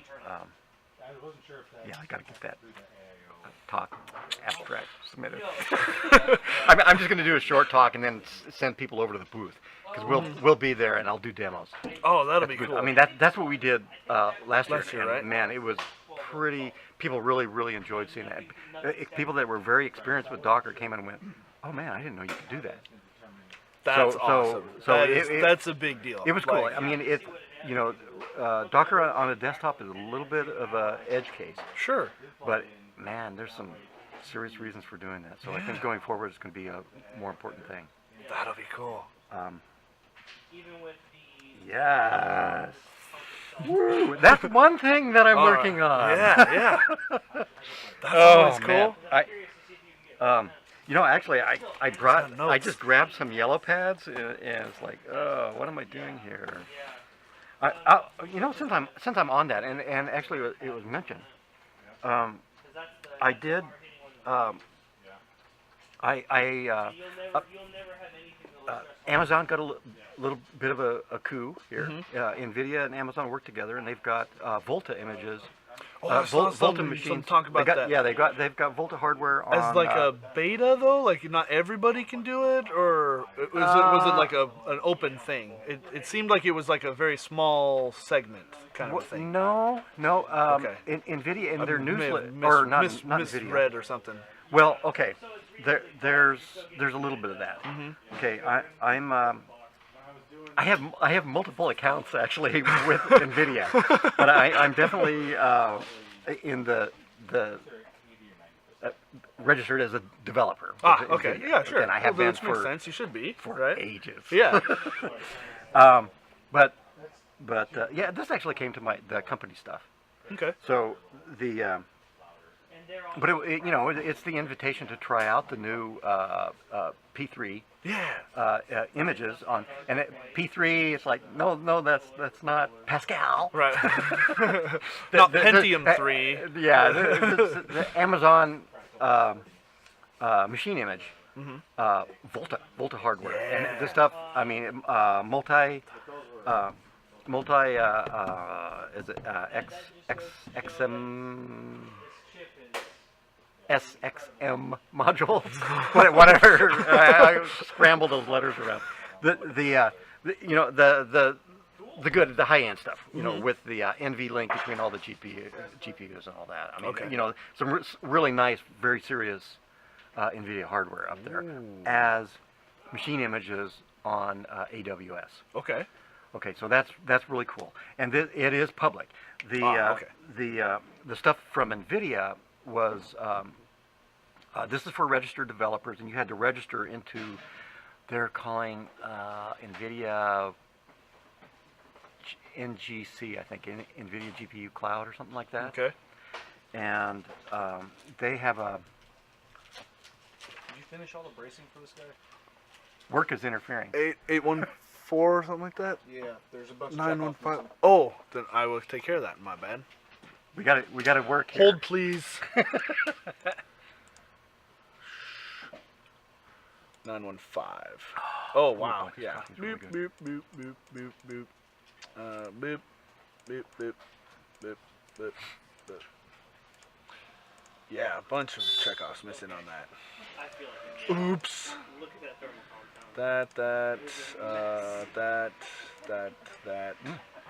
yeah, I got to get that talk abstract submitted. I'm just going to do a short talk and then send people over to the booth because we'll be there and I'll do demos. Oh, that'll be cool. I mean that's what we did last year, and, right? Man, it was pretty. People really enjoyed seeing that. People that were very experienced with Docker came in and went, "Oh man, I didn't know you could do that." That's awesome. So that's a big deal. It was cool. I mean, Docker on a desktop is a little bit of a edge case. Sure. But man, there's some serious reasons for doing that. So I think going forward it's going to be a more important thing. That'll be cool. Yes. Woo, that's one thing that I'm working on. Yeah. That's always cool. Man. Actually, I just grabbed some yellow pads and it's like, oh, what am I doing here? Since I'm on that, and actually it was mentioned, I did. Amazon got a little bit of a coup here. NVIDIA and Amazon work together, and they've got Volta images. Volta machines. Talk about that. Yeah, they've got Volta hardware on. As like a beta though, like not everybody can do it, or was it like an open thing? It seemed like it was like a very small segment kind of thing. No. Okay. NVIDIA in their newsletter, or not NVIDIA. Misread or something. Well, okay. There's a little bit of that. Okay, I have multiple accounts actually with NVIDIA, but I'm definitely in the registered as a developer. Okay, NVIDIA. yeah, sure. And I have been that makes sense. You should be for ages. Yeah. But yeah, this actually came to the company stuff. Okay. So but it's the invitation to try out the new P3 images on, and P3. It's like no, that's not Pascal. Right. Not Pentium 3. Yeah, the Amazon machine image, Volta hardware, and this stuff. I mean, is it XM SXM modules, whatever. I scramble those letters around. The high end stuff, with the NV link between all the GPUs and all that. I mean, Okay. some really nice, very serious NVIDIA hardware up there as machine images on AWS. Okay. Okay, so that's really cool, and it is public. Okay. The stuff from NVIDIA was this is for registered developers, and you had to register into they're calling NVIDIA NGC, I think, NVIDIA GPU Cloud or something like that. Okay. And they have a Did you finish all the bracing for this guy? work is interfering. 8814 or something like that. Yeah, there's a bunch of 915. Oh, then I will take care of that. My bad. We got to work here. Hold, please. 915. Oh wow. Yeah. Really Boop good. boop boop boop boop boop. Boop boop boop boop boop boop. Yeah, a bunch of checkoffs missing on that. Oops. That.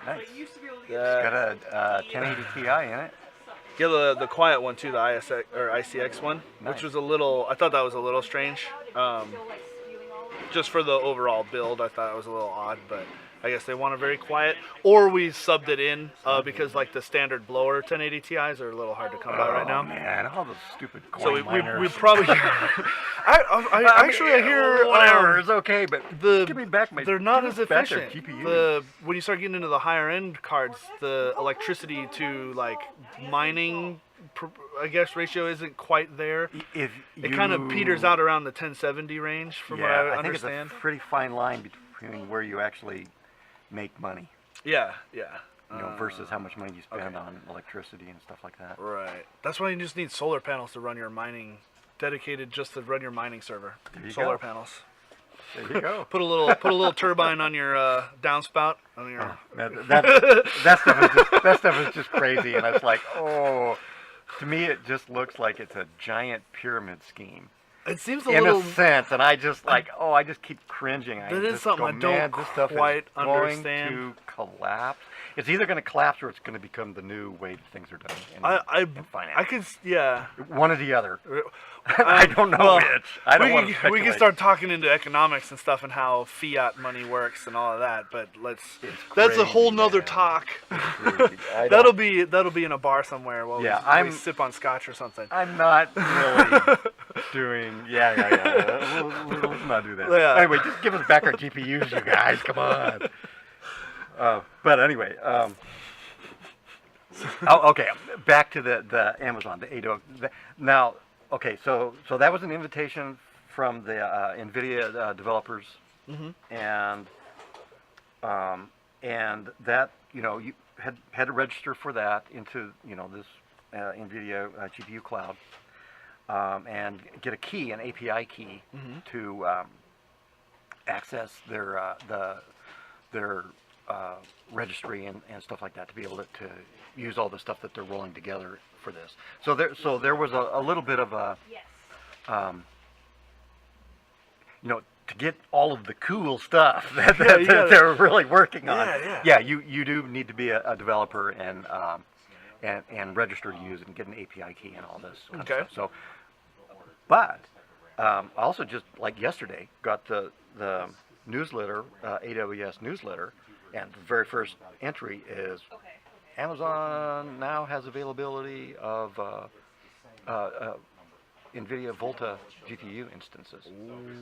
Nice. It's That. got a 1080 Ti in it. Yeah, the quiet one too, the ISX or ICX one, Nice. which was a little. I thought that was a little strange. Just for the overall build, I thought it was a little odd, but I guess they want it very quiet. Or we subbed it in because like the standard blower 1080 Ti's are a little hard to come by right now. Man, all those stupid coin So we miners. probably. I hear whatever. It's okay, but give me back my. they're not give as me back their efficient. GPU. When you start getting into the higher end cards, the electricity to like mining, I guess ratio isn't quite there. If It kind of peters out around the 1070 range, from what I think understand. it's a pretty fine line between where you actually make money, Yeah. versus how much money you spend on electricity and stuff like that. Right. That's why you just need solar panels to run your mining, dedicated just to run your mining server. There you Solar go. panels. There you go. Put a little turbine on your downspout on your. That stuff is just crazy, and it's like, to me it just looks like it's a giant pyramid scheme. It seems a In little. a sense, and I just I just keep cringing. That is something I don't this stuff quite is going understand." to collapse. It's either going to collapse or it's going to become the new way things are done in finance. I could, yeah. One or the other. I don't know which. I don't want to we speculate. can start talking into economics and stuff and how fiat money works and all of that, but that's a whole nother man. talk. Crazy. That'll be in a bar somewhere while we sip on scotch or something. I'm not really doing. Yeah. Let's not do that. Yeah. Anyway, just give us back our GPUs, you guys. Come on. But anyway, okay. Back to the Amazon, the ADO. Now, okay, so that was an invitation from the NVIDIA developers, and that you had to register for that into this NVIDIA GPU cloud, and get a key, an API key, to access their registry and stuff like that, to be able to use all the stuff that they're rolling together for this. So there was a little bit of a to get all of the cool stuff that they're really working on. Yeah, you do need to be a developer and register to use it and get an API key and all this kind of stuff. So, but I also just like yesterday got the newsletter, AWS newsletter, and the very first entry is Amazon now has availability of NVIDIA Volta GPU instances.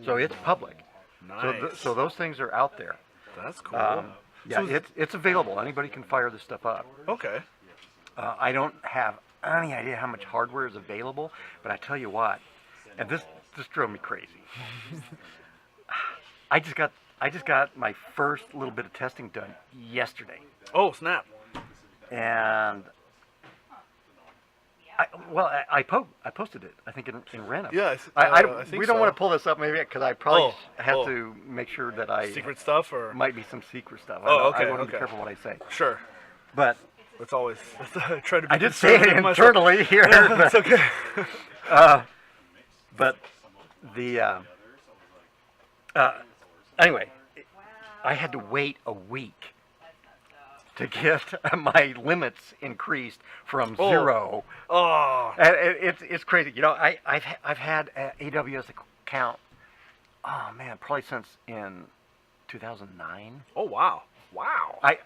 So it's public. Nice. So those things are out there. That's cool. Yeah, it's available. Anybody can fire this stuff up. Okay. I don't have any idea how much hardware is available, but I tell you what, and this drove me crazy. I just got my first little bit of testing done yesterday. Oh, snap. And I posted it. I think in Random. Yeah, I think we don't so. want to pull this up maybe because I probably have oh. to make sure that I Secret stuff or might be some secret stuff. Oh, I okay, want to okay. be careful what I say. Sure. But It's always try to be I did say it conservative myself. internally here. It's but, okay. but the anyway, I had to wait a week to get my limits increased from 0. Oh. And it's crazy. You know, I've had an AWS account. Oh man, probably since in 2009. Oh wow. Wow. I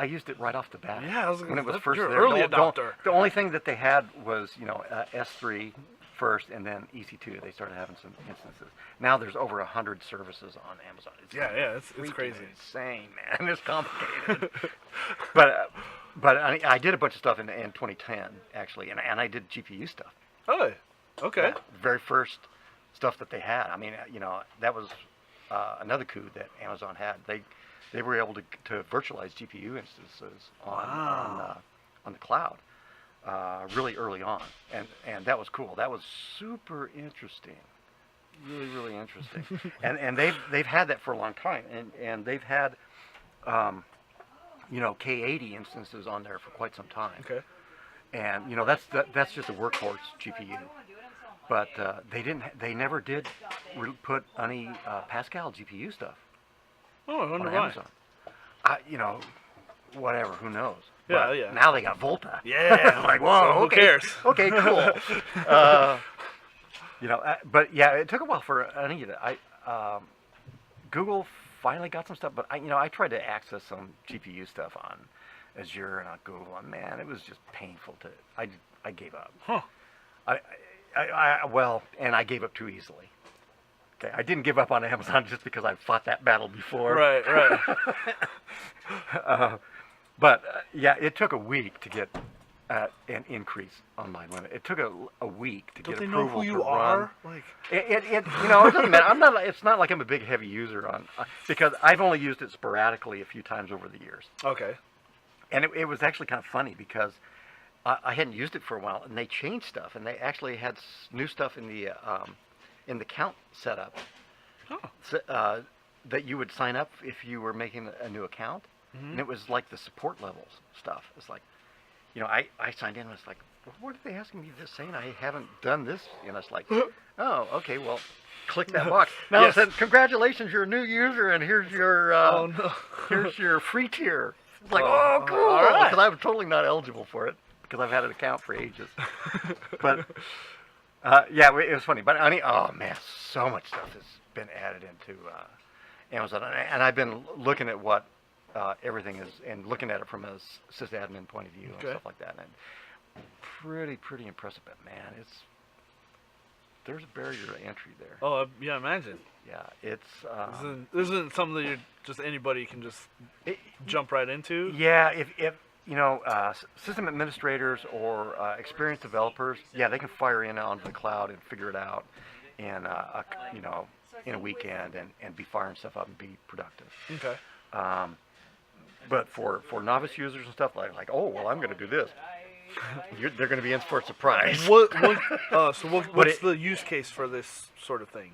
used it right off the bat. Yeah, I was when it was that's first your there. early The- adopter. The only thing that they had was S3 first, and then EC2. They started having some instances. Now there's over 100 services on Amazon. It's freaking crazy. insane, man. It's complicated. but I did a bunch of stuff in 2010 actually, and I did GPU stuff. Oh. Okay. Yeah, the very first stuff that they had. I mean, that was another coup that Amazon had. They were able to virtualize GPU instances on the cloud really early on, and that was cool. That was super interesting, really interesting. and they've had that for a long time, and they've had K80 instances on there for quite some time. Okay. And that's just a workhorse GPU. But they never did put any Pascal GPU stuff Oh, I on wonder why. Amazon. Whatever, who knows? Yeah, But yeah. now they got Volta. Yeah. I'm like, whoa, So who okay, cares? Okay, cool. But yeah, it took a while for any of that. Google finally got some stuff, but I tried to access some GPU stuff on Azure and on Google, and man, it was just painful I gave up. Huh. And I gave up too easily. Okay, I didn't give up on Amazon just because I fought that battle before. Right. But yeah, it took a week to get an increase on my limit. It took a week to Don't get they know approval who you to are? run. Like. It doesn't matter. It's not like I'm a big heavy user on because I've only used it sporadically a few times over the years. Okay. And it was actually kind of funny because I hadn't used it for a while, and they changed stuff, and they actually had new stuff in the count setup that you would sign up if you were making a new account, and it was like the support levels stuff. It's like, I signed in, and it's like, what are they asking me to say? And I haven't done this, and it's like, oh, okay, well, click that box. Now Yes. it said, congratulations, you're a new user, and here's your Oh no. here's your free tier. It's like, Oh, oh, cool, all right. because I'm totally not eligible for it because I've had an account for ages. But yeah, it was funny. But oh man, so much stuff has been added into Amazon, and I've been looking at what everything is, and looking at it from a sysadmin point of view and Okay. stuff like that. And pretty impressive. But man, there's a barrier to entry there. Oh yeah, imagine. Yeah, it's This isn't something that just anybody can just jump right into. yeah. If system administrators or experienced developers, yeah, they can fire in onto the cloud and figure it out in in a weekend and be firing stuff up and be productive. Okay. But for novice users and stuff like oh well, I'm going to do this. They're going to be in for a surprise. What's the use case for this sort of thing?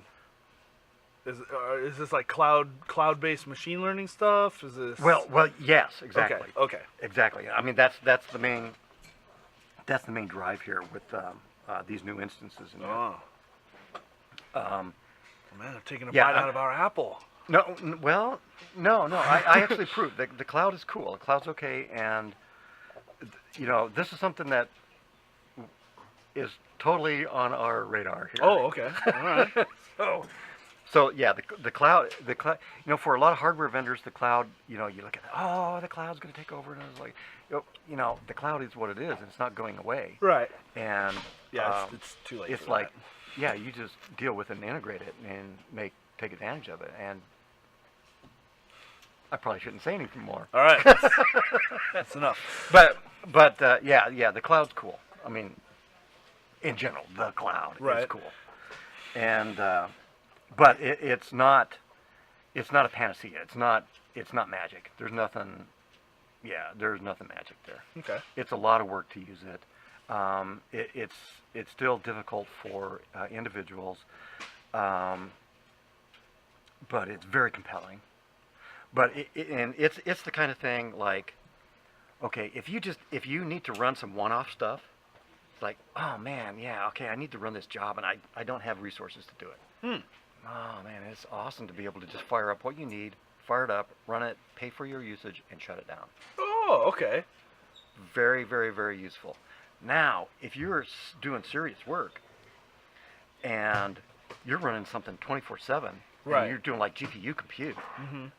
Is this like cloud-based machine learning stuff? Is this Well, yes, exactly. Okay. Exactly. I mean, that's the main drive here with these new instances. And Oh. Man, I'm taking a yeah, bite out of our apple. no. I actually proved that the cloud is cool. The cloud's okay, and this is something that is totally on our radar here. Oh, okay. All right. So yeah, the cloud, for a lot of hardware vendors, the cloud, you look at, the cloud's going to take over, and it's like, the cloud is what it is, and it's not going away. Right. And Yeah, it's too late. it's for like, that. yeah, you just deal with it and integrate it and take advantage of it. And I probably shouldn't say anything more. All right. That's enough. But yeah, the cloud's cool. I mean, in general, the cloud is cool. And but it's not a panacea. It's not magic. There's nothing yeah, there's nothing magic there. Okay. It's a lot of work to use it. It's still difficult for individuals, but it's very compelling. But it's the kind of thing like, okay, if you need to run some one-off stuff, it's like, oh man, yeah, okay, I need to run this job and I don't have resources to do it. Oh man, it's awesome to be able to just fire up what you need, fire it up, run it, pay for your usage, and shut it down. Oh, okay. Very, very, very useful. Now, if you're doing serious work and you're running something 24/7, right, and you're doing like GPU compute,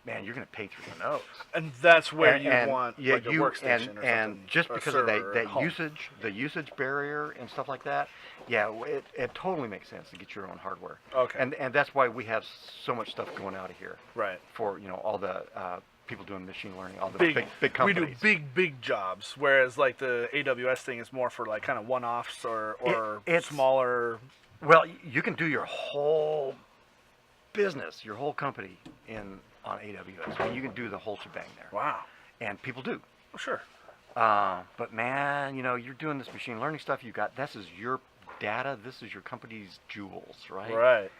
man, you're going to pay through the nose. And that's where you and want yeah, like a workstation or and something, just or because server of at home. the usage barrier and stuff like that, yeah, it totally makes sense to get your own hardware. Okay. And that's why we have so much stuff going out of here. Right. For all the people doing machine learning, all the big companies. We do big jobs, whereas like the AWS thing is more for like kind of one-offs or it's smaller. Well, you can do your whole business, your whole company on AWS. I mean, you can do the whole shebang there. Wow. And people do. Well, sure. But man, you're doing this machine learning stuff. This is your data. This is your company's jewels, right? Right.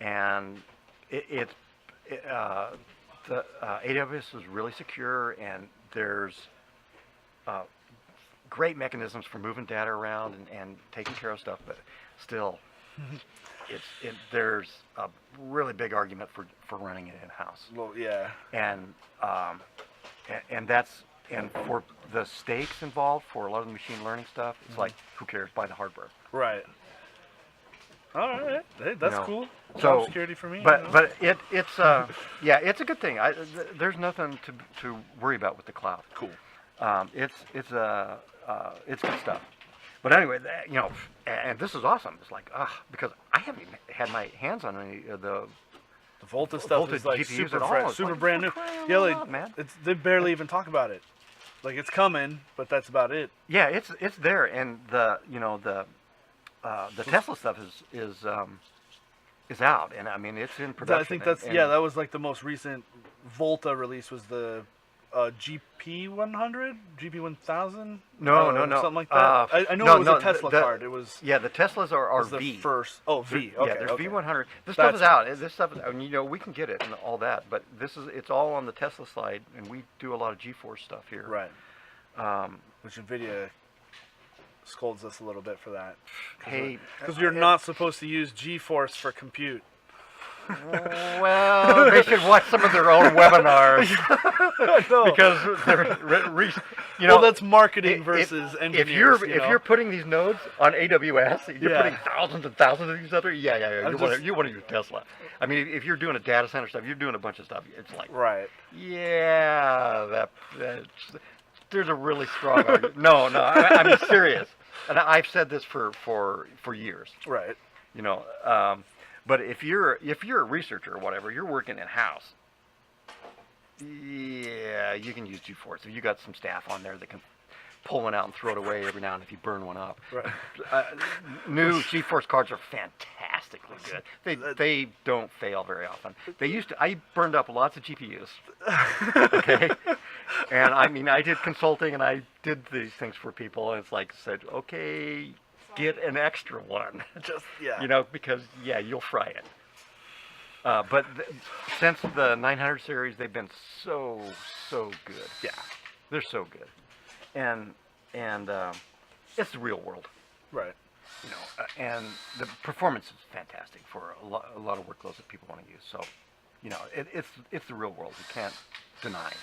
And the AWS is really secure, and there's great mechanisms for moving data around and taking care of stuff. But still, there's a really big argument for running it in-house. Well, yeah. And for the stakes involved for a lot of the machine learning stuff, it's like, who cares? Buy the hardware. Right. All right. Hey, that's cool. So Job security for me. But it's yeah, it's a good thing. There's nothing to worry about with the cloud. Cool. It's good stuff. But anyway, and this is awesome. It's like, because I haven't even had my hands on any of the Volta stuff is like GPUs super at all. fresh, It's super like, brand new. yeah, like man. they barely even talk about it. Like it's coming, but that's about it. Yeah, it's there, and the Tesla stuff is out, and I mean it's in production. I think that was like the most recent Volta release was the GP100, GP1000. No. something like that. I know it was a Tesla card. It was the Teslas are the V. first. Oh, V. Okay, yeah, there's okay. V100. This stuff is out. This stuff is, we can get it and all that, but it's all on the Tesla side, and we do a lot of GeForce stuff here. Right. Which NVIDIA scolds us a little bit for that. Hey, because you're not supposed to use GeForce for compute. Well, they should watch some of their own webinars because well, that's marketing versus engineers. If you're putting these nodes on AWS, you're putting thousands and thousands of these other. Yeah. You want to use Tesla. I mean, if you're doing a data center stuff, you're doing a bunch of stuff. It's like right. Yeah, there's a really strong argument. No, I'm serious, and I've said this for years. Right. But if you're a researcher or whatever, you're working in house. Yeah, you can use GeForce. If you got some staff on there that can pull one out and throw it away every now and then if you burn one up. Right. New GeForce cards are fantastically good. They don't fail very often. I burned up lots of GPUs. Okay. And I did consulting and I did these things for people, and it's like said, okay, get an extra one. Just because you'll fry it. But since the 900 series, they've been so good. Yeah, they're so good, and it's the real world. Right. And the performance is fantastic for a lot of workloads that people want to use. So, it's the real world. You can't deny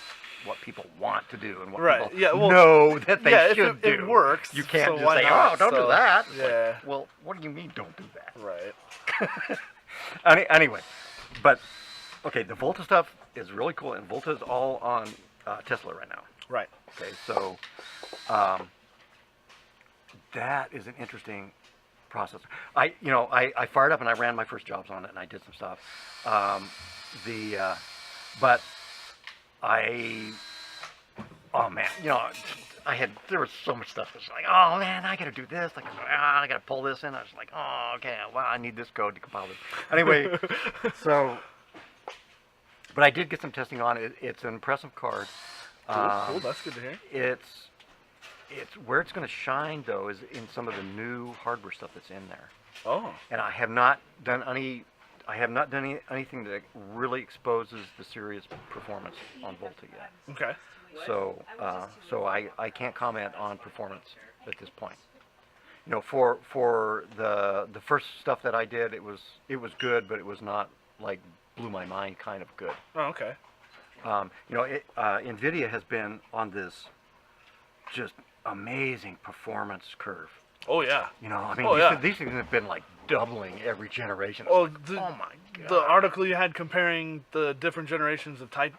what people want to do and what people know that they should do. It works. You can't so just why say, not? don't do that. Yeah. Like, well, what do you mean don't do that? Right. Anyway, but, okay, the Volta stuff is really cool, and Volta is all on Tesla right now. Right. Okay, so that is an interesting processor. I fired up and I ran my first jobs on it, and I did some stuff. Oh man, there was so much stuff. It's like, oh man, I gotta do this. Like, I gotta pull this in. I was like, oh, okay, well, I need this code to compile this. Anyway, but I did get some testing on it. It's an impressive card. Cool. That's good to hear. It's where it's going to shine though is in some of the new hardware stuff that's in there. Oh. And I have not done anything that really exposes the serious performance on Volta yet. Okay. So I can't comment on performance at this point. You know, for the first stuff that I did, it was good, but it was not like blew my mind kind of good. Oh, okay. You know, NVIDIA has been on this just amazing performance curve. Oh yeah. You know, I mean, these things have been like doubling every generation. Oh, oh my god. The article you had comparing the different generations of the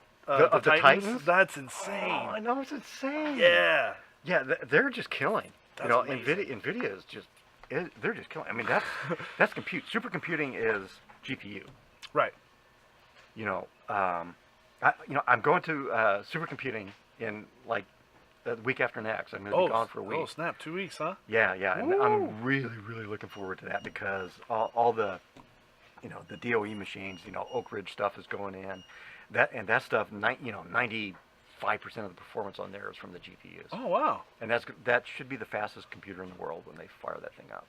Titans? That's insane. Oh, I know, it's insane. Yeah. Yeah, they're just killing. That's you know, amazing. NVIDIA is just they're just killing. I mean, that's compute. Supercomputing is GPU. Right. You know, I'm going to supercomputing in like the week after next. I'm going to be gone for a week. Oh, snap! 2 weeks, huh? Yeah, and I'm really looking forward to that because all the, you know, the DOE machines, you know, Oak Ridge stuff is going in. That stuff, 95% of the performance on there is from the GPUs. Oh wow! And that should be the fastest computer in the world when they fire that thing up.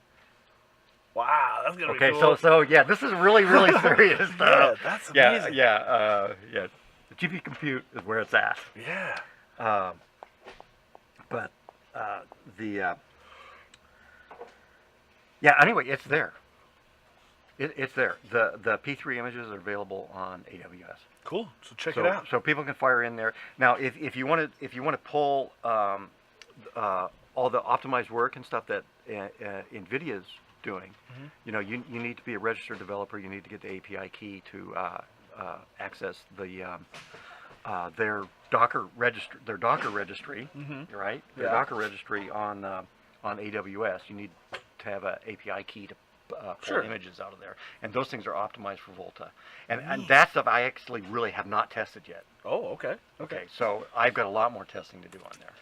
Wow, that's gonna be cool. Okay, so yeah, this is really serious stuff. Yeah, that's amazing. Yeah. The GPU compute is where it's at. Yeah. But anyway, it's there. It's there. The P3 images are available on AWS. Cool. So check it out. So people can fire in there. Now, if you want to pull all the optimized work and stuff that NVIDIA's doing, you know, you need to be a registered developer. You need to get the API key to access their Docker registry. Right? Their Docker registry on AWS. You need to have an API key to pull images out of there, and those things are optimized for Volta, and that stuff I actually really have not tested yet. Oh, okay. Okay, so I've got a lot more testing to do on there.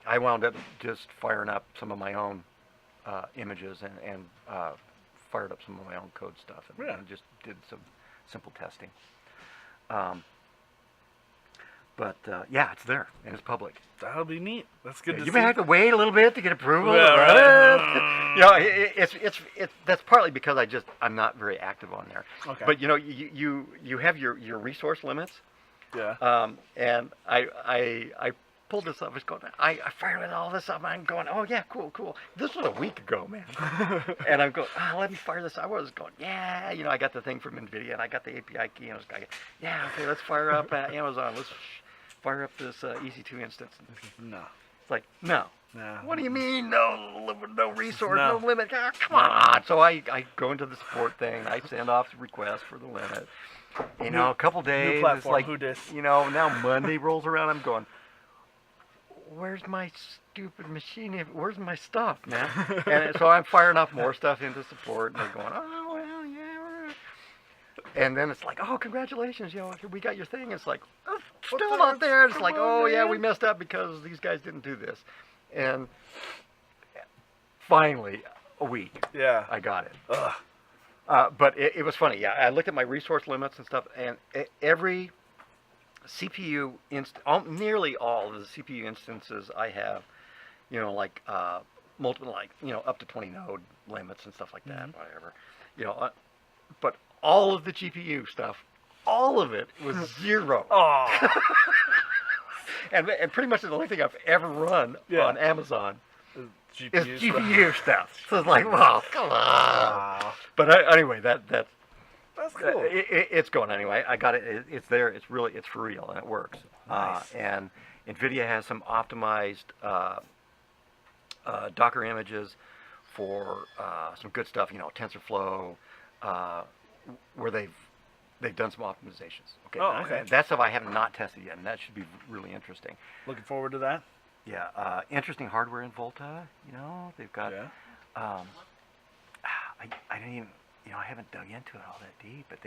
I wound up just firing up some of my own images and fired up some of my own code stuff, and just did some simple testing. But yeah, it's there and it's public. That'll be neat. That's good to see. You may have to wait a little bit to get approval. Yeah, right. You know, it's that's partly because I'm not very active on there. Okay. But you know, you have your resource limits. Yeah. And I pulled this up. I fired all this up. I'm going, oh yeah, cool. This was a week ago, man. And I'm going, let me fire this. I was going, yeah, you know, I got the thing from NVIDIA and I got the API key and I was going, yeah, okay, let's fire up Amazon. Let's fire up this EC2 instance. No. It's like, no. No. What do you mean? No resource, no limit. Oh, come on. So I go into the support thing. I send off the request for the limit. You know, a couple days. New platform, it's like, who dis? you know, now Monday rolls around. I'm going, where's my stupid machine? Where's my stuff, man? And so I'm firing off more stuff into support, and they're going, oh, well, yeah. And then it's like, oh, congratulations, you know, we got your thing. It's like, oh, still not there. It's like, oh, yeah, we messed up because these guys didn't do this. And finally, a week, I got it. But it was funny. Yeah, I looked at my resource limits and stuff, and every CPU nearly all of the CPU instances I have, you know, like multiple, like, you know, up to 20 node limits and stuff like that, whatever, you know, but all of the GPU stuff, all of it was 0. Oh. and pretty much the only thing I've ever run on Amazon is GPU stuff. So it's like, well, come on. Wow. But anyway, that's cool. It's going anyway. I got it. It's there. It's for real, and it works. Nice. And NVIDIA has some optimized Docker images for some good stuff. You know, TensorFlow, where they've done some optimizations. Okay. Oh, okay. That stuff I have not tested yet, and that should be really interesting. Looking forward to that. Yeah. Interesting hardware in Volta. You know, they've got. Yeah. I didn't even. You know, I haven't dug into it all that deep, but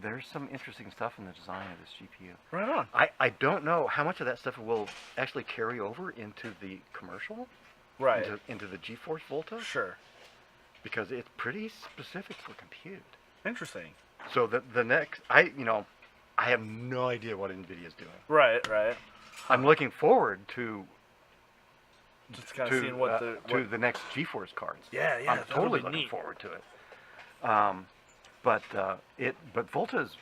there's some interesting stuff in the design of this GPU. Right on. I don't know how much of that stuff will actually carry over into the commercial, right? Into the GeForce Volta. Sure. Because it's pretty specific for compute. Interesting. So the next, I have no idea what NVIDIA's doing. Right. I'm looking forward to Just kind of seeing what the next GeForce cards. Yeah, I'm that'll totally be looking neat. forward to it. But Volta is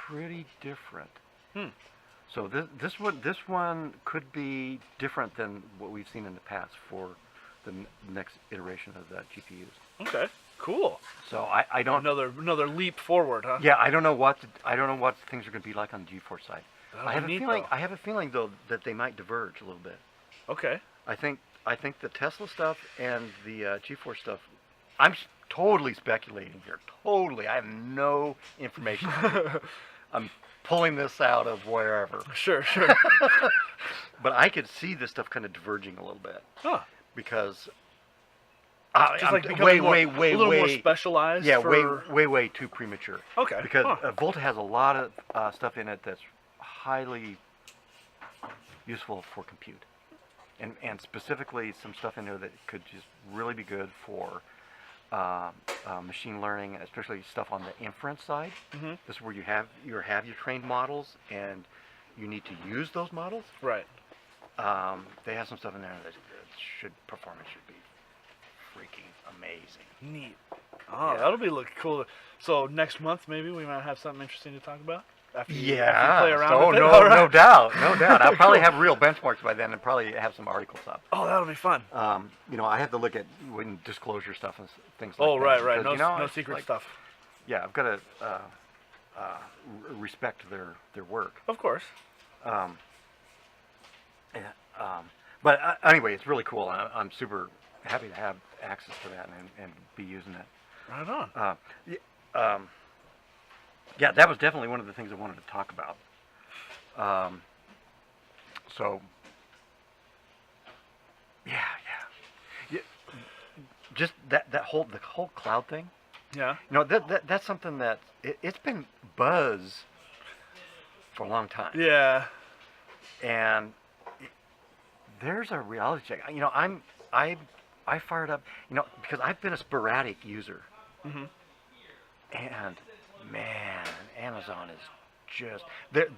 pretty different. So this one could be different than what we've seen in the past for the next iteration of the GPUs. Okay, cool. So I don't Another leap forward, huh? Yeah, I don't know what things are going to be like on the GeForce side. That'll I have be a neat, feeling. though. I have a feeling though that they might diverge a little bit. Okay. I think the Tesla stuff and the GeForce stuff. I'm totally speculating here. Totally, I have no information. I'm pulling this out of wherever. Sure. But I could see this stuff kind of diverging a little bit. Huh. Because Just I'm like becoming a little more way specialized. yeah, for... way too premature. Okay. Because huh. Volta has a lot of stuff in it that's highly useful for compute, and specifically some stuff in there that could just really be good for machine learning, especially stuff on the inference side. Mm-hmm. This is where you have your trained models, and you need to use those models. Right. They have some stuff in there that performance should be freaking amazing. Neat. Oh, that'll be looking cool. So next month maybe we might have something interesting to talk about. After you play around with it. No, All right. no doubt. I'll probably have real benchmarks by then, and probably have some articles up. Oh, that'll be fun. I have to look at when disclosure stuff and things like that. Oh, right. Because, No secret like, stuff. Yeah, I've got to respect their work. Of course. But anyway, it's really cool. I'm super happy to have access to that and be using it. Right on. Yeah, that was definitely one of the things I wanted to talk about. So, yeah, just the whole cloud thing. Yeah. That's something that it's been buzz for a long time. Yeah. And there's a reality check. I fired up, because I've been a sporadic user. Mm-hmm. And man, Amazon is just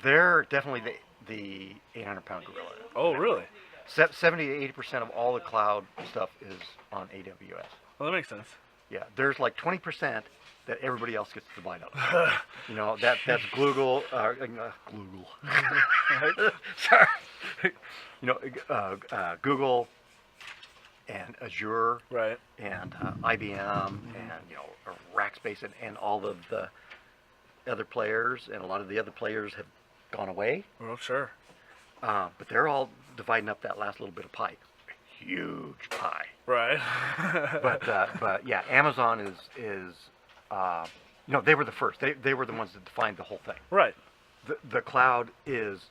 they're definitely the 800-pound gorilla. Oh, really? 70 to 80% of all the cloud stuff is on AWS. Well, that makes sense. Yeah, there's like 20% that everybody else gets to bite up. That's Google. Sorry. Google and Azure, right, and IBM, and Rackspace, and all of the other players, and a lot of the other players have gone away. Well, sure. But they're all dividing up that last little bit of pie. Huge pie. Right. but yeah, Amazon is they were the first. They were the ones that defined the whole thing. Right. The cloud is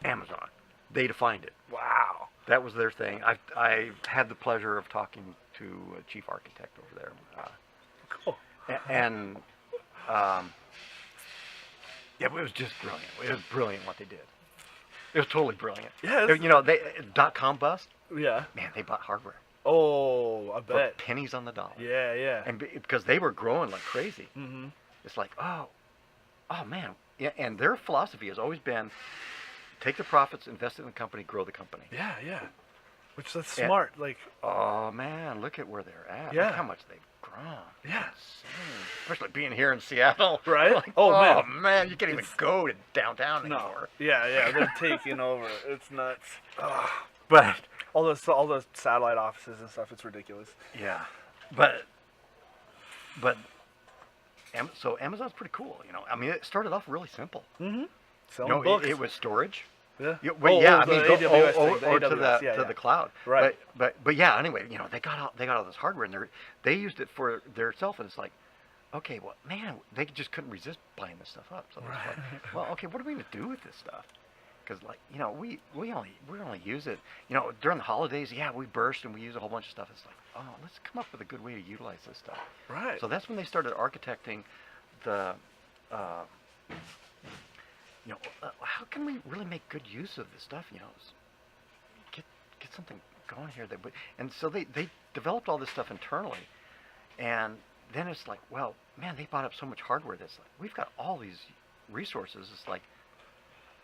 Amazon. They defined it. Wow. That was their thing. I had the pleasure of talking to a chief architect over there. Cool. And it was just brilliant. It was brilliant what they did. It was totally brilliant. Yeah. They .com bust. Yeah. Man, they bought hardware. Oh, I bet. For pennies on the dollar. Yeah. And because they were growing like crazy. Mm-hmm. It's like, oh man. Yeah, and their philosophy has always been, take the profits, invest it in the company, grow the company. Yeah. Which that's smart. Oh man, look at where they're at. Yeah. Look how much they've grown. Yeah. Insane. Especially being here in Seattle. Right. Like, oh man, you can't even go to downtown anymore. Yeah. They're taking over. It's nuts. Ugh. But all the satellite offices and stuff. It's ridiculous. Yeah. But so Amazon's pretty cool. I mean, it started off really simple. Mm-hmm. Selling books. It was storage. Yeah. I mean, the AWS or thing, to AWS, the cloud. Right. But yeah. Anyway, they got all this hardware, and they used it for their self, and it's like, okay, well, man, they just couldn't resist buying this stuff up. So it's like, well, okay, what are we gonna do with this stuff? Because we only use it. During the holidays, yeah, we burst and we use a whole bunch of stuff. It's like, oh, let's come up with a good way to utilize this stuff. Right. So that's when they started architecting the. How can we really make good use of this stuff? Get something going here. And so they developed all this stuff internally, and then it's like, well, man, they bought up so much hardware that's like, we've got all these resources. It's like,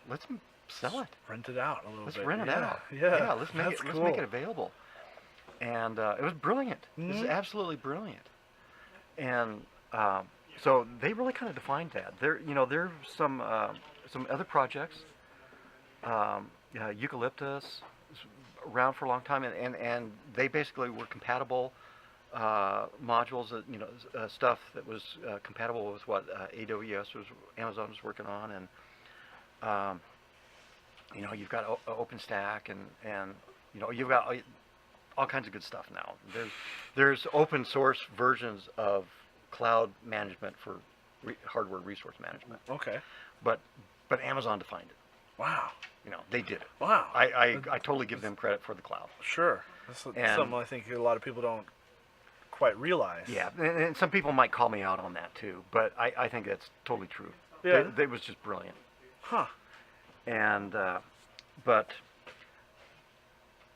let's sell it. Rent it out a little Let's bit. rent it out. Yeah. Let's make That's it. cool. Let's make it available. And it was brilliant. It was absolutely brilliant. And so they really kind of defined that. There's some other projects. Eucalyptus was around for a long time, and they basically were compatible modules that stuff that was compatible with what Amazon was working on, and you've got OpenStack and you've got all kinds of good stuff now. There's open source versions of cloud management for hardware resource management. Okay. But Amazon defined it. Wow. They did it. Wow. I totally give them credit for the cloud. Sure. That's something I think a lot of people don't quite realize. Yeah, and some people might call me out on that too, but I think that's totally true. Yeah. It was just brilliant. Huh. And but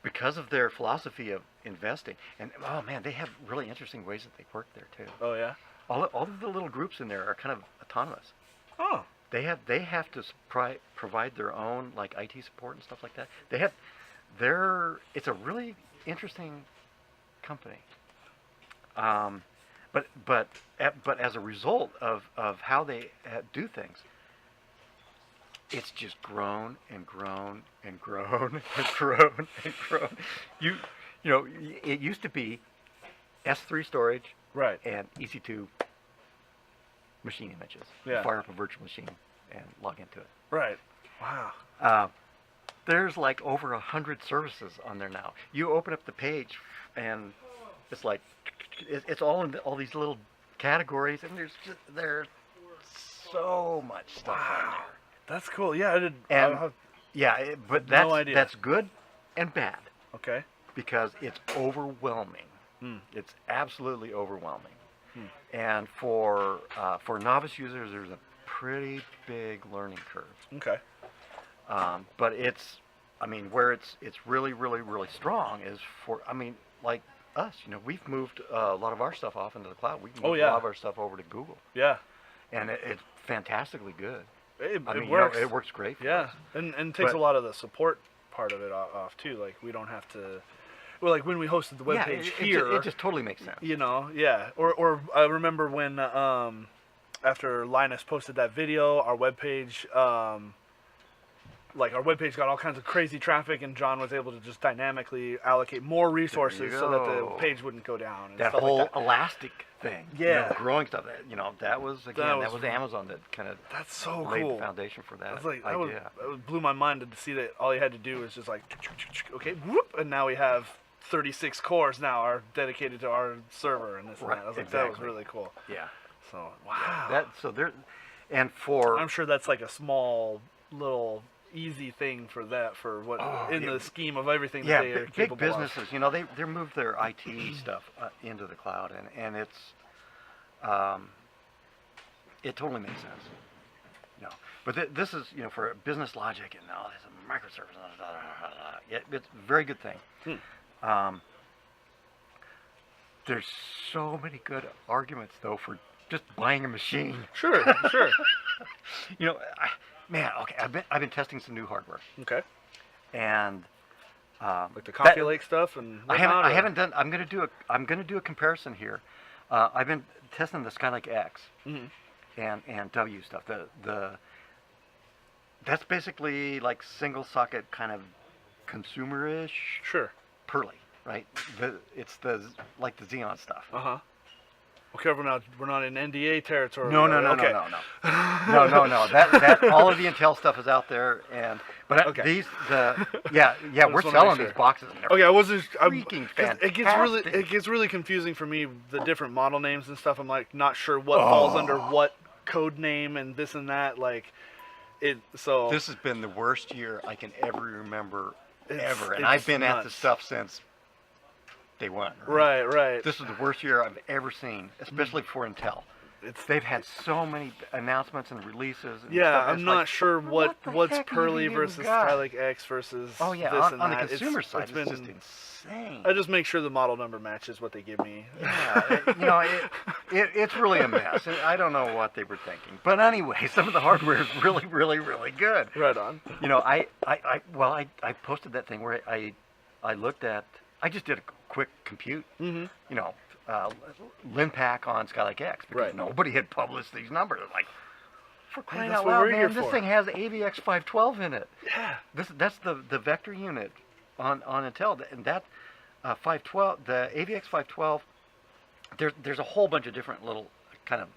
because of their philosophy of investing, and oh man, they have really interesting ways that they work there too. Oh yeah. All of the little groups in there are kind of autonomous. Oh. They have to provide their own like IT support and stuff like that. It's a really interesting company. But as a result of how they do things, it's just grown and grown and grown and grown and grown. It used to be S3 storage, Right. and EC2 machine images. Yeah. Fire up a virtual machine and log into it. Right. Wow. There's like over 100 services on there now. You open up the page, and it's like it's all in all these little categories, and there's so much stuff on there. That's cool. Yeah, I did. And but no idea. that's good and bad Okay. because it's overwhelming. It's absolutely overwhelming. And for novice users, there's a pretty big learning curve. Okay. But where it's really, really, really strong is like us. We've moved a lot of our stuff off into the cloud. We moved a lot of our stuff over to Google. Yeah. And it's fantastically good. It works. works. It works great for us. And it takes a lot of the support part of it off too. Like we don't have to. Well, like when we hosted the webpage here, it just totally makes sense. Yeah. Or I remember when after Linus posted that video, our webpage, our webpage got all kinds of crazy traffic, and John was able to just dynamically allocate more resources so that the page wouldn't go down. And that stuff whole like that. elastic thing, growing stuff. That was Amazon that kind of that's so laid cool. the foundation for that idea. That blew my mind to see that all you had to do was just like, okay, whoop, and now we have 36 cores now are dedicated to our server and this and that. I was like, that was really cool. Yeah. So wow. I'm sure that's like a small little easy thing for what the scheme of everything that they are big capable businesses, they moved their IT stuff into the cloud, and it's it totally makes sense. But this is for business logic, and now there's a microservice. It's a very good thing. There's so many good arguments though for just buying a machine. Sure. I've been testing some new hardware. Okay. And like the Coffee Lake stuff and whatnot, I haven't done. I'm gonna do a comparison here. I've been testing the Skylake X and W stuff. That's basically like single socket kind of consumerish. Sure. Pearly, right? It's the Xeon stuff. Okay, we're not in NDA territory. No. Okay. No. That all of the Intel stuff is out there, but okay. We're selling these boxes. Okay, I wasn't. Freaking fantastic. It gets really confusing for me, the different model names and stuff. I'm like not sure what falls under what code name and this and that. Like it. So this has been the worst year I can ever remember ever, and I've been at the stuff since day one. Right. This is the worst year I've ever seen, especially for Intel. they've had so many announcements and releases. And Yeah, stuff. I'm It's not like, sure what the what's heck have you Pearly even versus got? Skylake X versus Oh yeah, this and on the that. consumer side, it's it's been, just insane. I just make sure the model number matches what they give me. Yeah, it's really a mess. And I don't know what they were thinking. But anyway, some of the hardware is really, really, really good. Right on. I posted that thing where I looked at, I just did a quick compute, Linpack on Skylake X, because Right. nobody had published these numbers. Like, for crying that's out what loud, we're here man, this for. thing has AVX 512 in it. Yeah. That's the vector unit on Intel, and that 512, the AVX 512. There's a whole bunch of different little kind of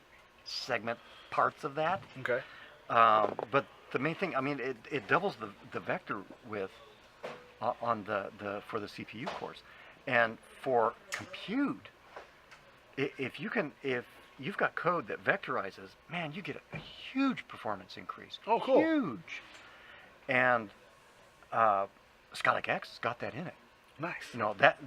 segment parts of that. Okay. But the main thing, I mean, it doubles the vector width on for the CPU cores, and for compute, if you've got code that vectorizes, man, you get a huge performance increase. Oh, cool. Huge. And Skylake X has got that in it. Nice. That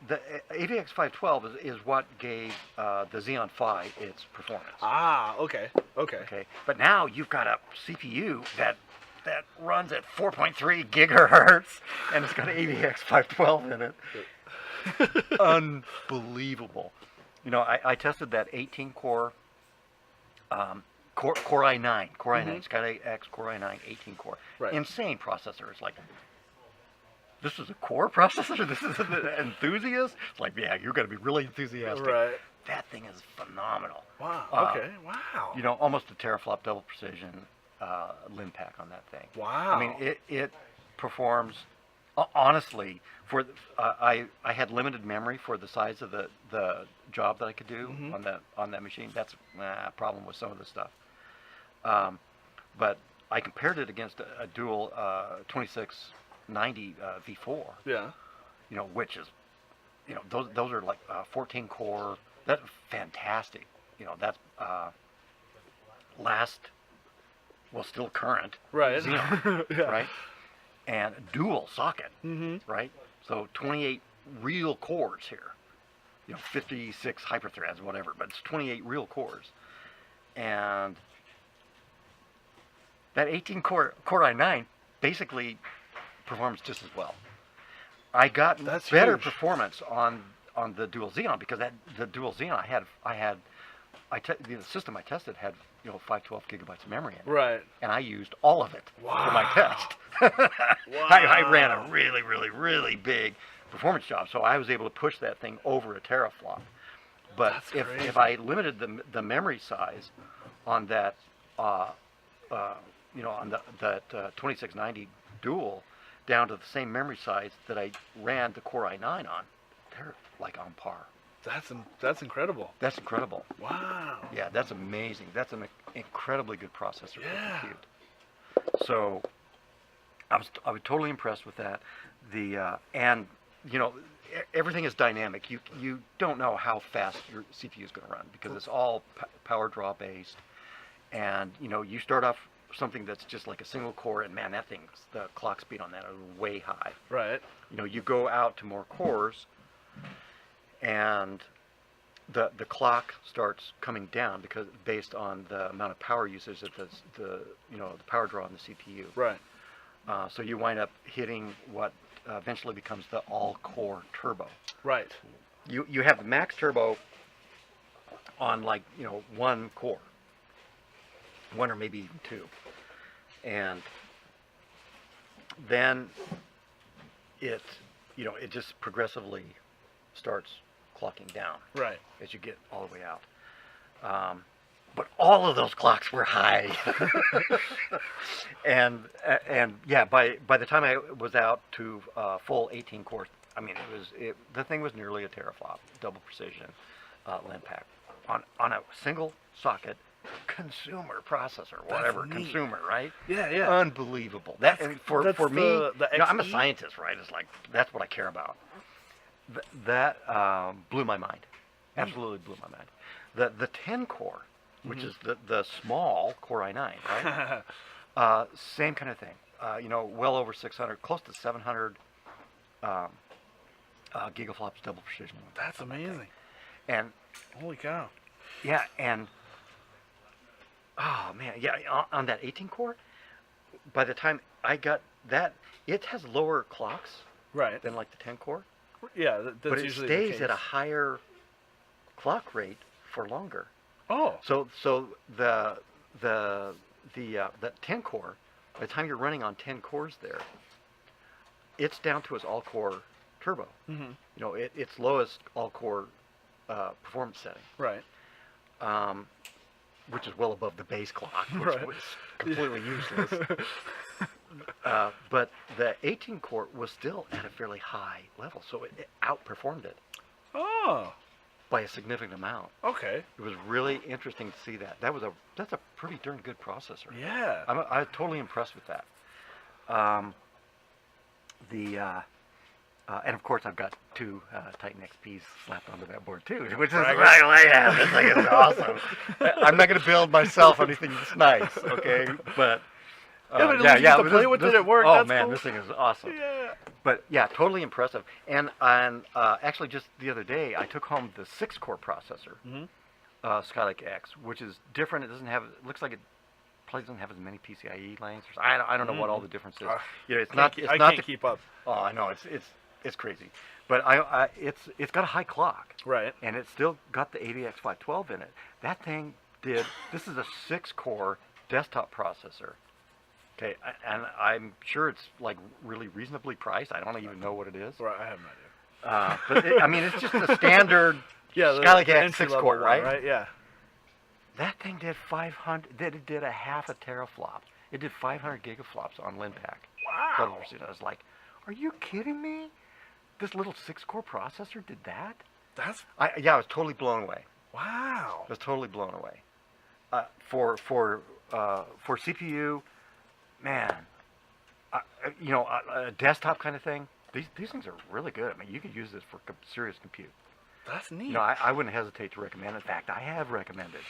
the AVX 512 is what gave the Xeon Phi its performance. Ah, okay. Okay. But now you've got a CPU that runs at 4.3 gigahertz, and it's got AVX 512 in it. Unbelievable. I tested that 18 core Core i9, Skylake X Core i9, 18 core. Right. Insane processor. It's like, this is a core processor? This is an enthusiast? It's like, yeah, you're going to be really enthusiastic. Right. That thing is phenomenal. Wow. Okay. Wow. Almost a teraflop double precision Linpack on that thing. Wow. I mean, it performs, honestly, I had limited memory for the size of the job that I could do on that machine. That's a problem with some of the stuff. But I compared it against a dual 2690 V4. Yeah. Which is, those are like 14 core. That's fantastic. That's still current. Right. Xeon, Yeah. right? And dual socket, right? So 28 real cores here. 56 hyperthreads, whatever, but it's 28 real cores. And that 18 core i9 basically performs just as well. I got better huge. performance on the dual Xeon because the dual Xeon the system I tested had 512 gigabytes of memory in it. Right. And I used all of it for my test. Wow. I ran a really, really, really big performance job, so I was able to push that thing over a teraflop. But if I limited the memory size on that, on that 2690 dual down to the same memory size that I ran the Core i9 on, they're like on par. That's incredible. That's incredible. Wow. Yeah, that's amazing. That's an incredibly good processor Yeah. for compute. So I was totally impressed with that. Everything is dynamic. You don't know how fast your CPU is going to run because it's all power draw based. And you start off something that's just like a single core, and man, the clock speed on that is way high. Right. You go out to more cores, and the clock starts coming down because based on the amount of power usage that the power draw on the CPU. Right. So you wind up hitting what eventually becomes the all-core turbo. Right. You have the max turbo on one core, one or maybe even two, and then it just progressively starts clocking down. Right. As you get all the way out. But all of those clocks were high. and yeah, by the time I was out to full 18 cores, I mean the thing was nearly a teraflop, double precision Linpack on a single socket consumer processor, whatever. That's neat. Consumer, right? Yeah, yeah. Unbelievable. That for me, I'm a XE? scientist, right? It's like that's what I care about. That blew my mind. Absolutely blew my mind. The 10 core, which is the small Core i9, right? Same kind of thing. Well over 600, close to 700 gigaflops double precision. That's amazing. And holy cow. yeah, and Oh man, yeah, on that 18 core. By the time I got that, it has lower clocks Right. than like the 10 core, Yeah, that's but it usually stays the case. at a higher clock rate for longer. Oh. So that 10 core, by the time you're running on 10 cores there, it's down to its all core turbo. Mm-hmm. You know, its lowest all core performance setting. Right. Which is well above the base clock, which Right. was completely useless. But the 18 core was still at a fairly high level, so it outperformed it Oh. by a significant amount. Okay. It was really interesting to see that. That's a pretty darn good processor. Yeah. I'm totally impressed with that. Um, and of course, I've got two Titan XPs slapped onto that board too, which is yeah, this thing is awesome. I'm not going to build myself anything that's nice, okay? But Yeah, but at least you get to play with it at work. Oh That's man, cool. this thing is awesome. Yeah. But yeah, totally impressive. And actually, just the other day, I took home the 6-core processor, Mm-hmm. Skylake X, which is different. It doesn't have. It looks like it probably doesn't have as many PCIe lanes. I don't know what all the difference is. You know, it's not. It's I not can't the, keep up. Oh, I know it's crazy, but it's got a high clock, Right. and it's still got the AVX 512 in it. That thing did. This is a 6-core desktop processor. Okay, and I'm sure it's like really reasonably priced. I don't even know what it is. Right. I have no idea. But I mean, it's just a standard Yeah. The Skylake X entry 6-core, level right? one, right. Yeah. That thing did 500. It did a half a teraflop. It did 500 gigaflops on Linpack. Wow. I was like, are you kidding me? This little 6-core processor did that? That's I was totally blown away. wow. I was totally blown away. For CPU, man, you know, a desktop kind of thing. These things are really good. I mean, you could use this for serious compute. That's neat. You know, I wouldn't hesitate to recommend it. In fact, I have recommended.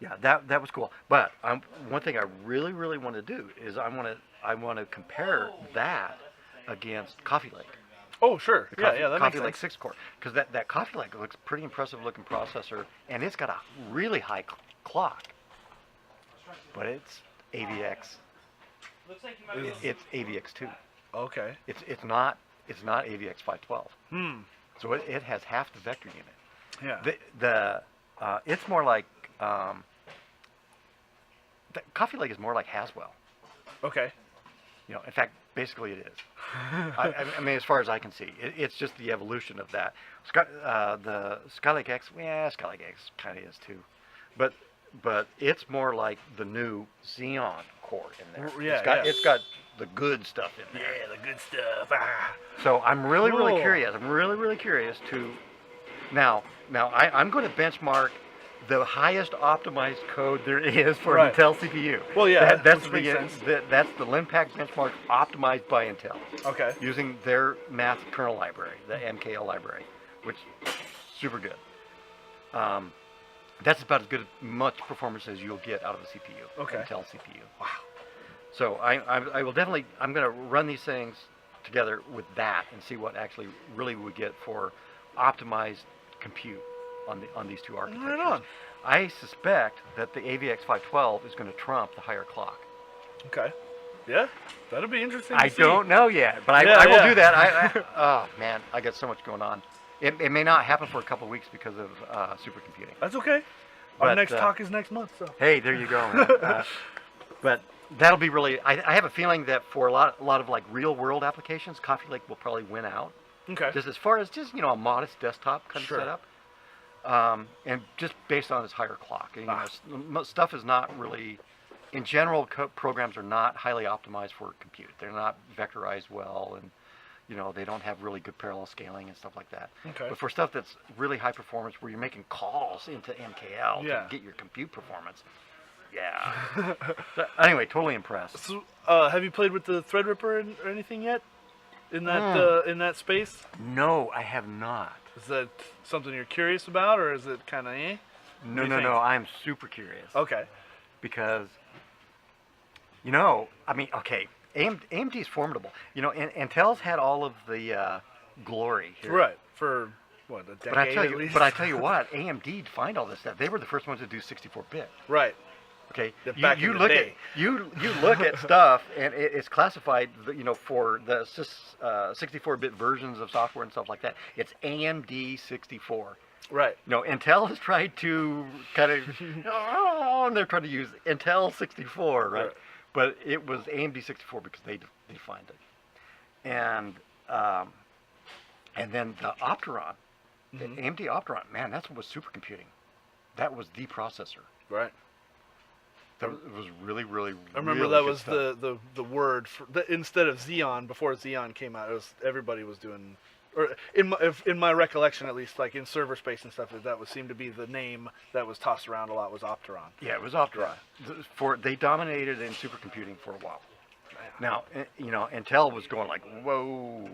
Yeah, that was cool. But one thing I really want to do is I want to compare that against Coffee Lake. Oh, sure. The Yeah, that Coffee makes Lake sense. 6-core, because that Coffee Lake looks pretty impressive looking processor, and it's got a really high clock, but it's AVX. It's AVX2. Okay. It's not AVX 512. Hmm. So it has half the vector unit. Yeah. It's more like the Coffee Lake is more like Haswell. Okay. You know, in fact, basically it is. I mean, as far as I can see, it's just the evolution of that. The Skylake X, yeah, Skylake X kind of is too, but it's more like the new Xeon core in there. Yeah, It's got the good stuff in there. Yeah, the good stuff. Ah. So I'm really Cool. curious. I'm really curious to now. I'm going to benchmark the highest optimized code there is for Right. an Intel CPU. Well, yeah, that's which makes sense. that's the Linpack benchmark optimized by Intel Okay. using their math kernel library, the MKL library, which is super good. That's about as good much performance as you'll get out of a CPU. Okay. Intel CPU. Wow. So I will definitely, I'm going to run these things together with that and see what actually really we get for optimized compute on these two architectures. Right on. I suspect that the AVX 512 is going to trump the higher clock. Okay. Yeah, that'll be interesting to I see. don't know yet, but I will do that. Oh man, I got so much going on. It may not happen for a couple of weeks because of supercomputing. That's okay. Our But, next talk is next month, so. Hey, there you go. Man. But that'll be really. I have a feeling that for a lot of like real world applications, Coffee Lake will probably win out. Okay. Just as far as just a modest desktop kind Sure. of setup, and just based on its higher clock. And, stuff is not really, in general, programs are not highly optimized for compute. They're not vectorized well, and they don't have really good parallel scaling and stuff like that. Okay. But for stuff that's really high performance, where you're making calls into MKL Yeah. to get your compute performance, yeah. So, anyway, totally impressed. So, have you played with the Threadripper or anything yet? In that space? No, I have not. Is that something you're curious about, or is it kind of eh? No, do you no, think? no. I'm super curious. Okay. Because, I mean, okay, AMD's formidable. And Intel's had all of the glory here. Right. For what, a decade at least? But I tell you what, AMD defined all this stuff. They were the first ones to do 64-bit. Right. Okay, Back you in the look day. at you look at stuff, and it's classified, for the 64-bit versions of software and stuff like that. It's AMD 64. Right. Intel has tried to kind of, and they're trying to use Intel 64, right? But it was AMD 64 because they defined it, and then the Opteron, the AMD Opteron, man, that's what was supercomputing. That was the processor. Right. That was really, really. I remember really that good was stuff. the word for instead of Xeon. Before Xeon came out, everybody was doing, or in my recollection at least, like in server space and stuff, that seemed to be the name that was tossed around a lot was Opteron. Yeah, it was Opteron. They dominated in supercomputing for a while. Now, Intel was going like, whoa.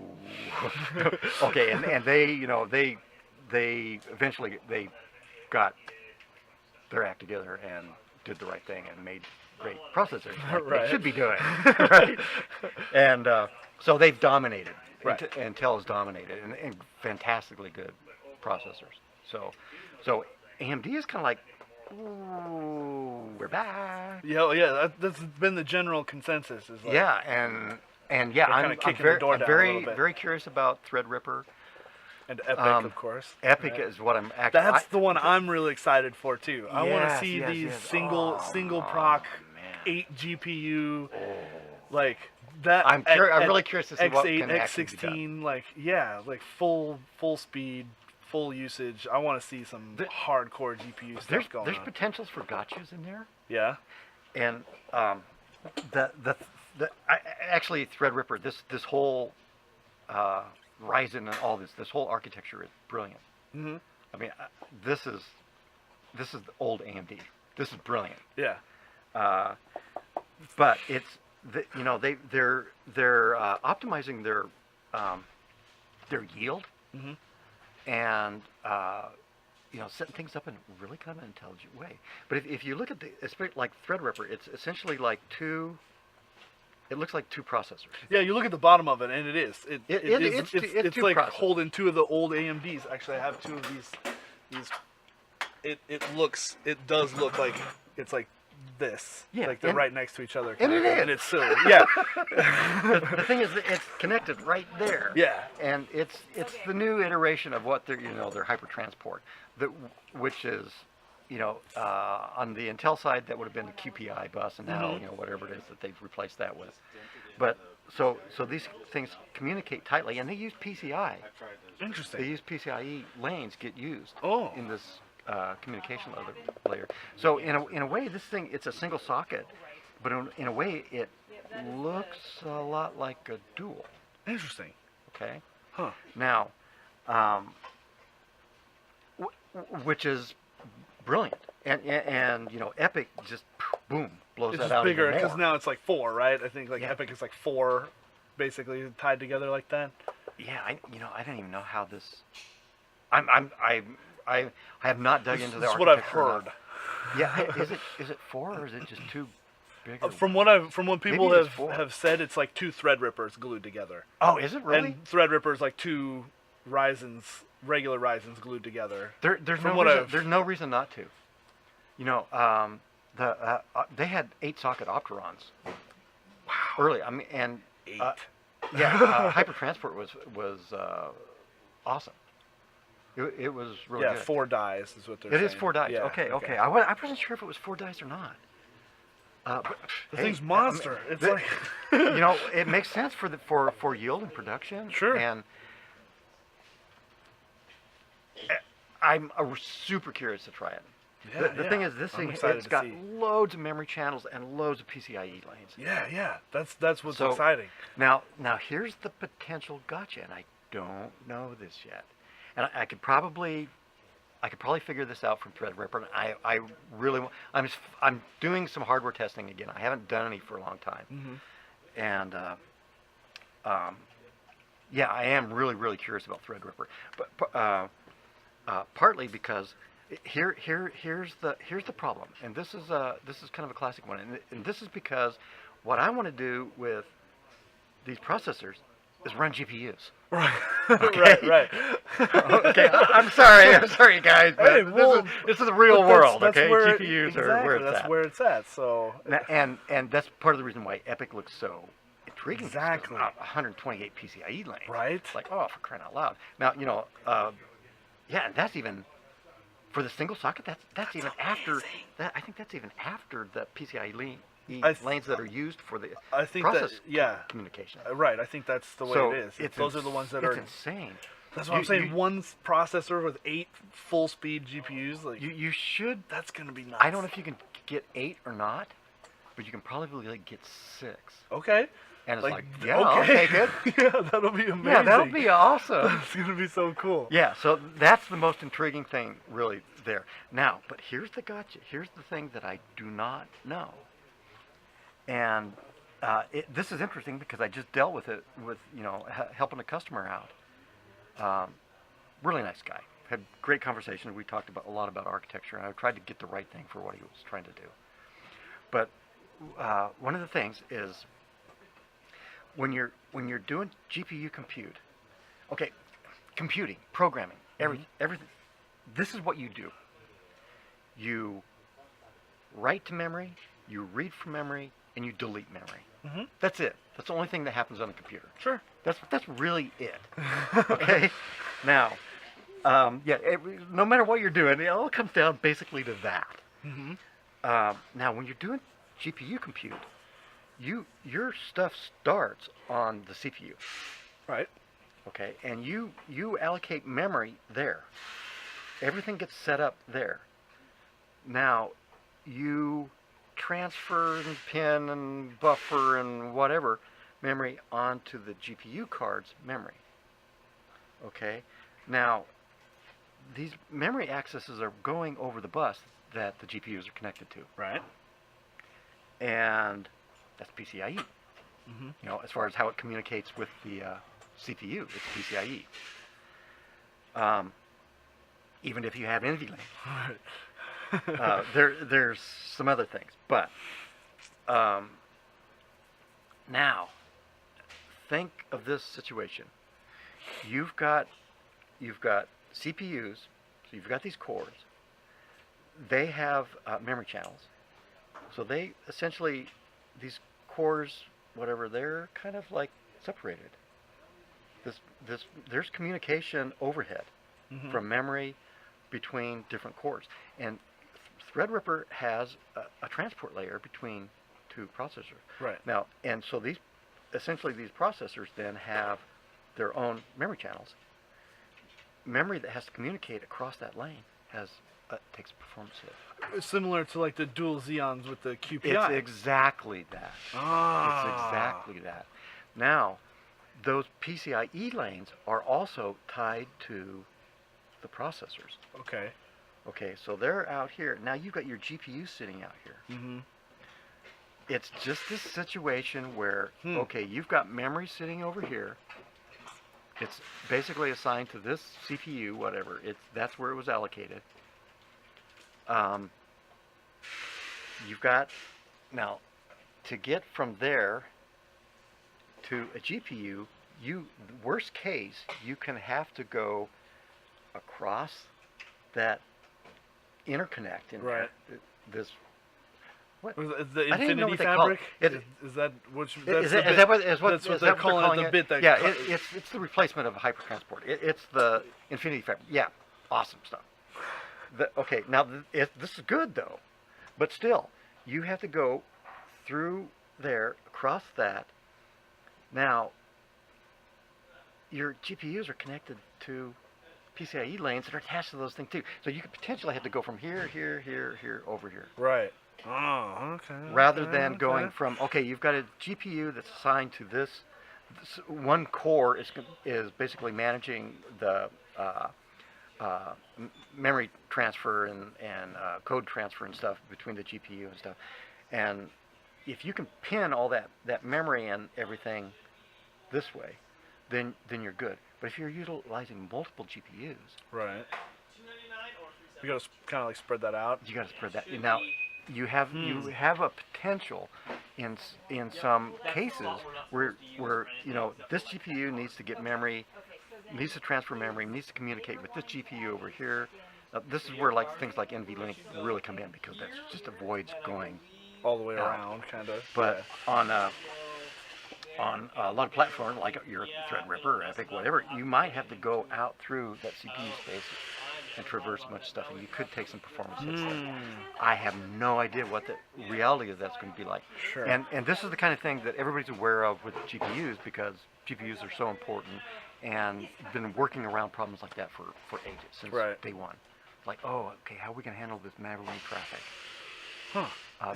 Okay, and they eventually they got their act together and did the right thing and made great processors like Right. they should be doing, right? And so they've dominated. Right. Intel has dominated and fantastically good processors. So AMD is kind of like, ooh, we're back. Yeah, that's been the general consensus. Is like, Yeah, and yeah, I'm kicking the door down a very little bit. very curious about Threadripper. And Epic, of course. Epic right? is what I'm actually. That's the one I'm really excited for too. I want to Yes, see yes, these yes. single Oh, proc, man. 8 GPU, Oh. like that. I'm really curious to see what X8, can actually be done. X16, like full speed, full usage. I want to see some hardcore GPU stuff going There's on. potentials for gotchas in there, Yeah. and actually Threadripper, this whole Ryzen and all this whole architecture is brilliant. Mm-hmm. I mean, this is the old AMD. This is brilliant. Yeah. But it's they're optimizing their yield Mm-hmm. and setting things up in really kind of an intelligent way. But if you look at especially like Threadripper, it's essentially like it looks like two processors. Yeah, you look at the bottom of it, and it is. It's two like processors. holding two of the old AMDs. Actually, I have two of these. It does look like it's like this. Yeah, like they're and- right next to each other. and it kinda, is. And it's silly. Yeah. The thing is that it's connected right there. Yeah. And it's the new iteration of what their hyper transport, which is on the Intel side that would have been the QPI bus, and now whatever it is that they've replaced that with. But so these things communicate tightly, and they use PCI. Interesting. They use PCIe lanes get used Oh. in this communication layer. So in a way, this thing, it's a single socket, but in a way it looks a lot like a dual. Interesting. Okay. Huh. Now, which is brilliant, and Epic just boom blows It's that just out bigger even more. because now it's like 4, right? I think like Yeah. Epic is like 4, basically tied together like that. Yeah, I don't even know how this. I have not dug into the That's what I've architecture heard. enough. Yeah, is it 4 or is it just too big? From what people Maybe it's 4. have said, it's like 2 Threadrippers glued together. Oh, is it really? And Threadrippers like 2 regular Ryzens glued together. There's no reason not to. They had 8 socket Opterons. Wow. Early, I mean, and 8. Hyper Transport was awesome. It was really good. 4 dies is what they're It saying. is 4 dice. Yeah, Okay. I wasn't sure if it was 4 dice or not. But, The thing's monster. It's like it makes sense for yield and production. Sure. And I'm super curious to try it. Yeah, The thing is, this I'm thing, excited it's to got see. loads of memory channels and loads of PCIe lanes. Yeah. That's what's So- exciting. Now here's the potential gotcha, and I don't know this yet. And I could probably figure this out from Threadripper. And I really I'm doing some hardware testing again. I haven't done any for a long time, and yeah, I am really curious about Threadripper, but partly because here's the problem, and this is kind of a classic one, and this is because what I want to do with these processors is run GPUs. Right. Okay. Right. Okay, I'm sorry, guys, but Hey, well, this is the real but world. that's Okay, where GPUs exactly, are where it's that's at. where it's at. So And that's part of the reason why Epic looks so intriguing. Exactly. 128 PCIe lanes. right. It's like, oh, for crying out loud. Now, yeah, and that's even for the single socket. That's even after that. I think that's even after the PCIe lanes that are used for the I think process that yeah. communication. Right. I think that's the way So it is. Those are the ones that it's are. insane. That's what I'm saying. One processor with 8 full-speed GPUs. Like You should. that's gonna be nuts. I don't know if you can get 8 or not, but you can probably get 6. Okay. And it's Like, yeah, I'll take it. Yeah, that'll be amazing. Yeah, that'll be awesome. That's gonna be so cool. Yeah, so that's the most intriguing thing, really, there. Now, but here's the gotcha. Here's the thing that I do not know. And this is interesting because I just dealt with it with, helping a customer out. Really nice guy. Had great conversation. We talked a lot about architecture, and I tried to get the right thing for what he was trying to do. But one of the things is when you're doing GPU compute, okay, computing, programming, everything. This is what you do. You write to memory, you read from memory, and you delete memory. Mm-hmm. That's it. That's the only thing that happens on a computer. Sure. That's really it. Okay. Now, no matter what you're doing, it all comes down basically to that. Mm-hmm. Now, when you're doing GPU compute, your stuff starts on the CPU. Right. Okay, and you allocate memory there. Everything gets set up there. Now, you transfer and pin and buffer and whatever memory onto the GPU card's memory. Okay, now these memory accesses are going over the bus that the GPUs are connected to. Right. And that's PCIe. Mm-hmm. As far as how it communicates with the CPU, it's PCIe. Even if you have NVLink. Right. There's some other things, but now think of this situation. You've got CPUs, so you've got these cores. They have memory channels, so they essentially, these cores, whatever, they're kind of like separated. There's communication overhead from memory between different cores, and Threadripper has a transport layer between two processors. Right. Now, and so these processors then have their own memory channels. Memory that has to communicate across that lane takes a performance hit. Similar to like the dual Xeons with the QPI. It's exactly that. Ah. It's exactly that. Now, those PCIe lanes are also tied to the processors. Okay. Okay, so they're out here. Now you've got your GPU sitting out here. Mm-hmm. It's just this situation where, okay, you've got memory sitting over here. It's basically assigned to this CPU, whatever. That's where it was allocated. You've got, now, to get from there to a GPU, worst case, you can have to go across that interconnect in right. there. This, what? Is the I didn't even know Infinity what they call Fabric? it. Is that which? Is That's that what they're they're calling it. The bit that. Yeah, it's the replacement of hypertransport. It's the Infinity Fabric. Yeah, awesome stuff. Okay, now this is good though, but still, you have to go through there, across that. Now, your GPUs are connected to PCIe lanes that are attached to those things too. So you could potentially have to go from here, over here. Right. Oh, okay. Rather than going from, okay, you've got a GPU that's assigned to this one core is basically managing the memory transfer and code transfer and stuff between the GPU and stuff. And if you can pin all that memory and everything this way, then you're good. But if you're utilizing multiple GPUs, right, you gotta kind of like spread that out. You gotta spread that. Now, you have a potential in some cases where this GPU needs to get memory, needs to transfer memory, needs to communicate with this GPU over here. This is where like things like NVLink really come in because that just avoids going all the way out. around, kind of. But on a lot of platforms like your Threadripper or Epic, whatever, you might have to go out through that CPU space and traverse a bunch of stuff, and you could take some performance hits there. I have no idea what the reality of that's going to be like. Sure. And this is the kind of thing that everybody's aware of with GPUs because GPUs are so important and been working around problems like that for ages, since day one. Like, oh, okay, how are we going to handle this Maverick traffic? Huh.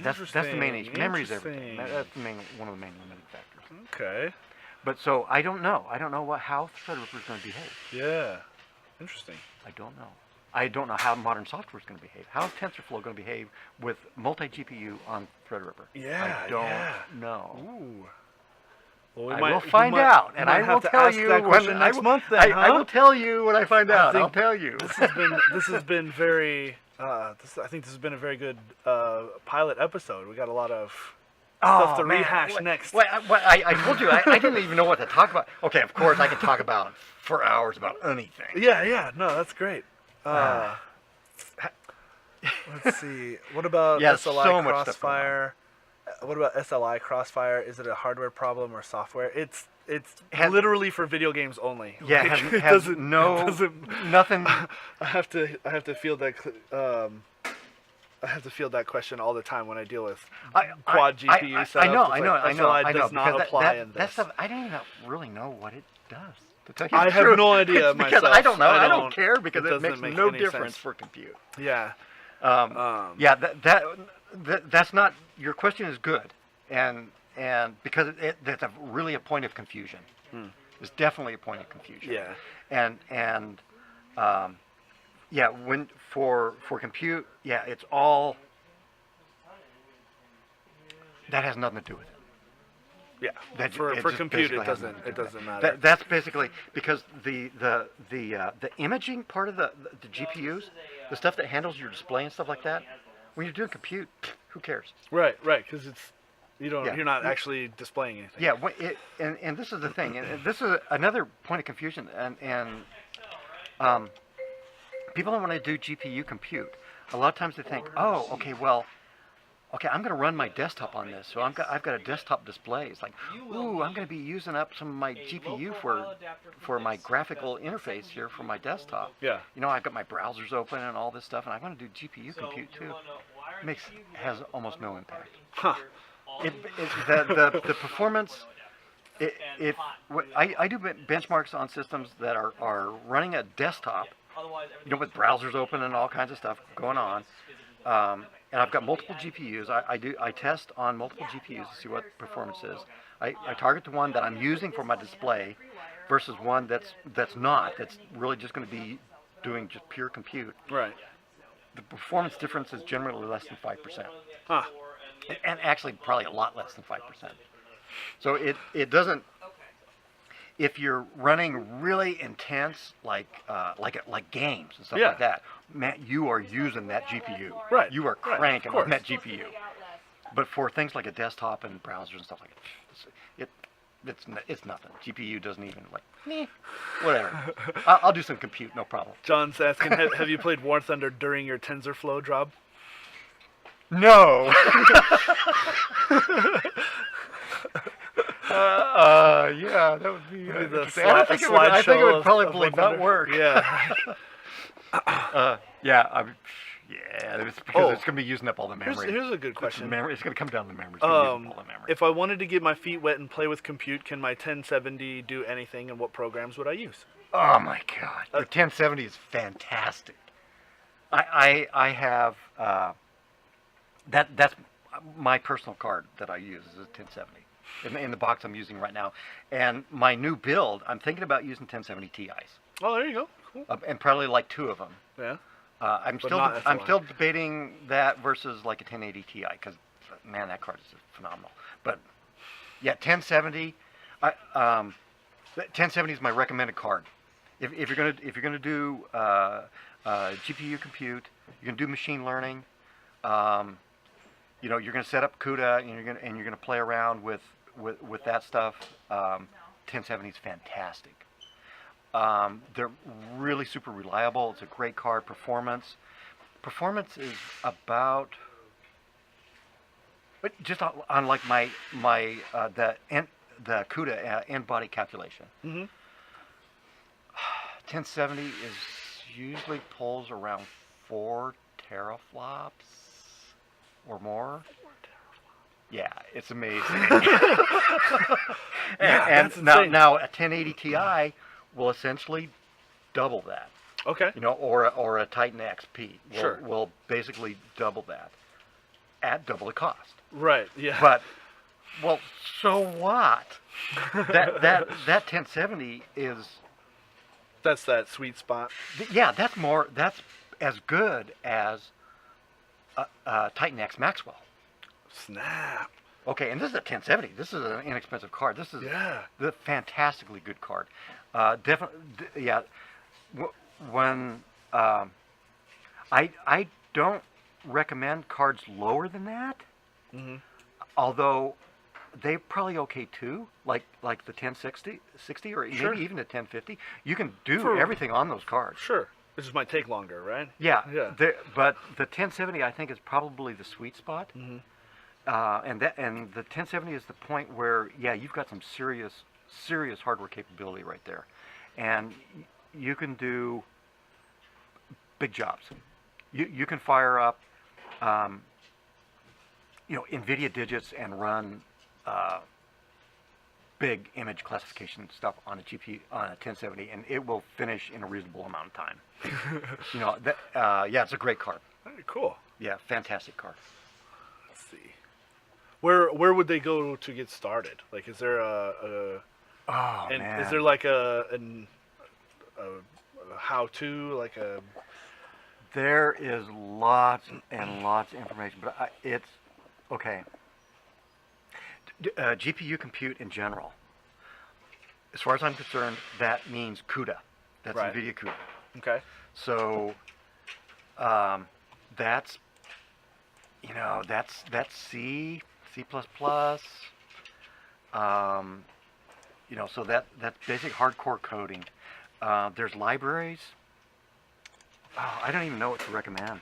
That's the main issue. Memory's everything. That's one of the main limiting factors. Okay. But so I don't know. I don't know how Threadripper is going to behave. Yeah. Interesting. I don't know. I don't know how modern software is going to behave. How is TensorFlow going to behave with multi-GPU on Threadripper? Yeah. I don't know. Ooh. Well, I will find out, and I will tell you when next month. Then, I will tell you when I find out. I'll tell you. This has been very. I think this has been a very good pilot episode. We got a lot of stuff to rehash next. I told you I didn't even know what to talk about. Okay, of course I can talk about for hours about anything. Yeah. No, that's great. Let's see. What about SLI Crossfire? What about SLI Crossfire? Is it a hardware problem or software? It's literally for video games only. Yeah, nothing. I have to field that. I have to field that question all the time when I deal with quad GPU setups. I know. SLI does not apply in this. That stuff, I don't even really know what it does. To tell you I have no idea because myself. I don't know. I don't care because it makes no difference sense for compute. Yeah. That's not. Your question is good, and because that's really a point of confusion. It's definitely a point of confusion. Yeah. When for compute, it's all that has nothing to do with it. Yeah. For compute, it doesn't matter. That's basically because the imaging part of the GPUs, the stuff that handles your display and stuff like that, when you're doing compute, who cares? Right, because you're not actually displaying anything. Yeah, and this is the thing, and this is another point of confusion, and people don't want to do GPU compute. A lot of times they think, I'm going to run my desktop on this, so I've got a desktop display. It's like, ooh, I'm going to be using up some of my GPU for my graphical interface here for my desktop. Yeah. I've got my browsers open and all this stuff, and I want to do GPU compute too. Has almost no impact. Huh. The performance. I do benchmarks on systems that are running a desktop, with browsers open and all kinds of stuff going on. And I've got multiple GPUs. I test on multiple GPUs to see what performance is. I target the one that I'm using for my display versus one that's really just going to be doing just pure compute. Right. The performance difference is generally less than 5%. Huh. And actually probably a lot less than 5%. So it doesn't. If you're running really intense, like games and stuff like that, man, you are using that GPU. Right. You are cranking on that GPU. But for things like a desktop and browsers and stuff like that, it's nothing. GPU doesn't even whatever. I'll do some compute, no problem. John's asking, have you played War Thunder during your TensorFlow job? No. That would be interesting. I think it would probably not work. Yeah. It's because it's going to be using up all the memory. Here's a good question. It's going to come down to the memory. It's going to use up all the memory. If I wanted to get my feet wet and play with compute, can my 1070 do anything, and what programs would I use? Oh my God, your 1070 is fantastic. I have that's my personal card that I use is a 1070 in the box I'm using right now, and my new build I'm thinking about using 1070 Ti's. Oh, there you go. Cool. And probably like 2 of them. Yeah. I'm still debating that versus like a 1080 Ti because man, that card is phenomenal. But yeah, 1070. 1070 is my recommended card. If you're gonna do GPU compute, you're gonna do machine learning. you know, you're going to set up CUDA and you're going to play around with that stuff. 1070 is fantastic. They're really super reliable. It's a great card. Performance is about, but just on like the CUDA end body calculation. Mm-hmm. 1070 is usually pulls around 4 teraflops or more. Yeah, it's amazing. and now a 1080 Ti will essentially double that. Okay. You know, or a Titan XP will basically double that at double the cost. Right. Yeah. But well, so what? that 1070 is. That's that sweet spot. Yeah, that's as good as Titan X Maxwell. Snap. Okay, and this is a 1070. This is an inexpensive card. This is the fantastically good card. Definitely, yeah. When I don't recommend cards lower than that. Mm-hmm. Although they're probably okay too, like the 1060 or maybe even the 1050. You can do everything on those cards. Sure. It just might take longer, right? Yeah. Yeah. But the 1070 I think is probably the sweet spot. Mm-hmm. And the 1070 is the point where you've got some serious hardware capability right there, and you can do big jobs. You can fire up NVIDIA digits and run big image classification stuff on a GPU on a 1070, and it will finish in a reasonable amount of time. It's a great card. Very cool. Yeah, fantastic card. Let's see. Where would they go to get started? Like, is there man. Is there like a how-to, like a? There is lots and lots of information, but it's okay. GPU compute in general, as far as I'm concerned, that means CUDA. That's right. NVIDIA CUDA. Okay. So that's C, C++. So that's basic hardcore coding. There's libraries. Oh, I don't even know what to recommend.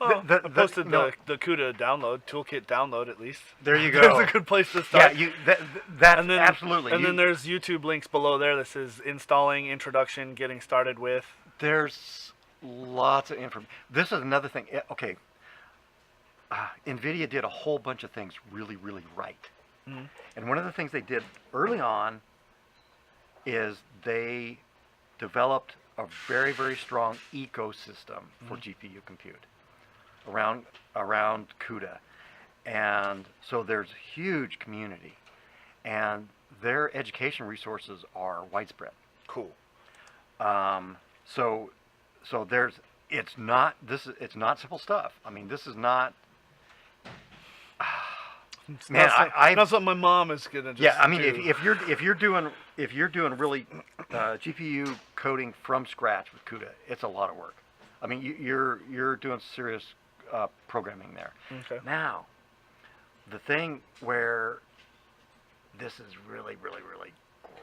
Well, I posted the CUDA download, toolkit download at least. There you go. That's a good place to start. Yeah, that's absolutely. And then there's YouTube links below there that says installing, introduction, getting started with. There's lots of information. This is another thing. Okay. NVIDIA did a whole bunch of things really, really right. Mm-hmm. And one of the things they did early on is they developed a very, very strong ecosystem for GPU compute around CUDA. And so there's huge community. And their education resources are widespread. Cool. So there's it's not simple stuff. I mean, this is not. Man, not something my mom is gonna. Just I mean, do. if you're doing really GPU coding from scratch with CUDA, it's a lot of work. I mean, you're doing serious programming there. Okay. Now, the thing where this is really, really, really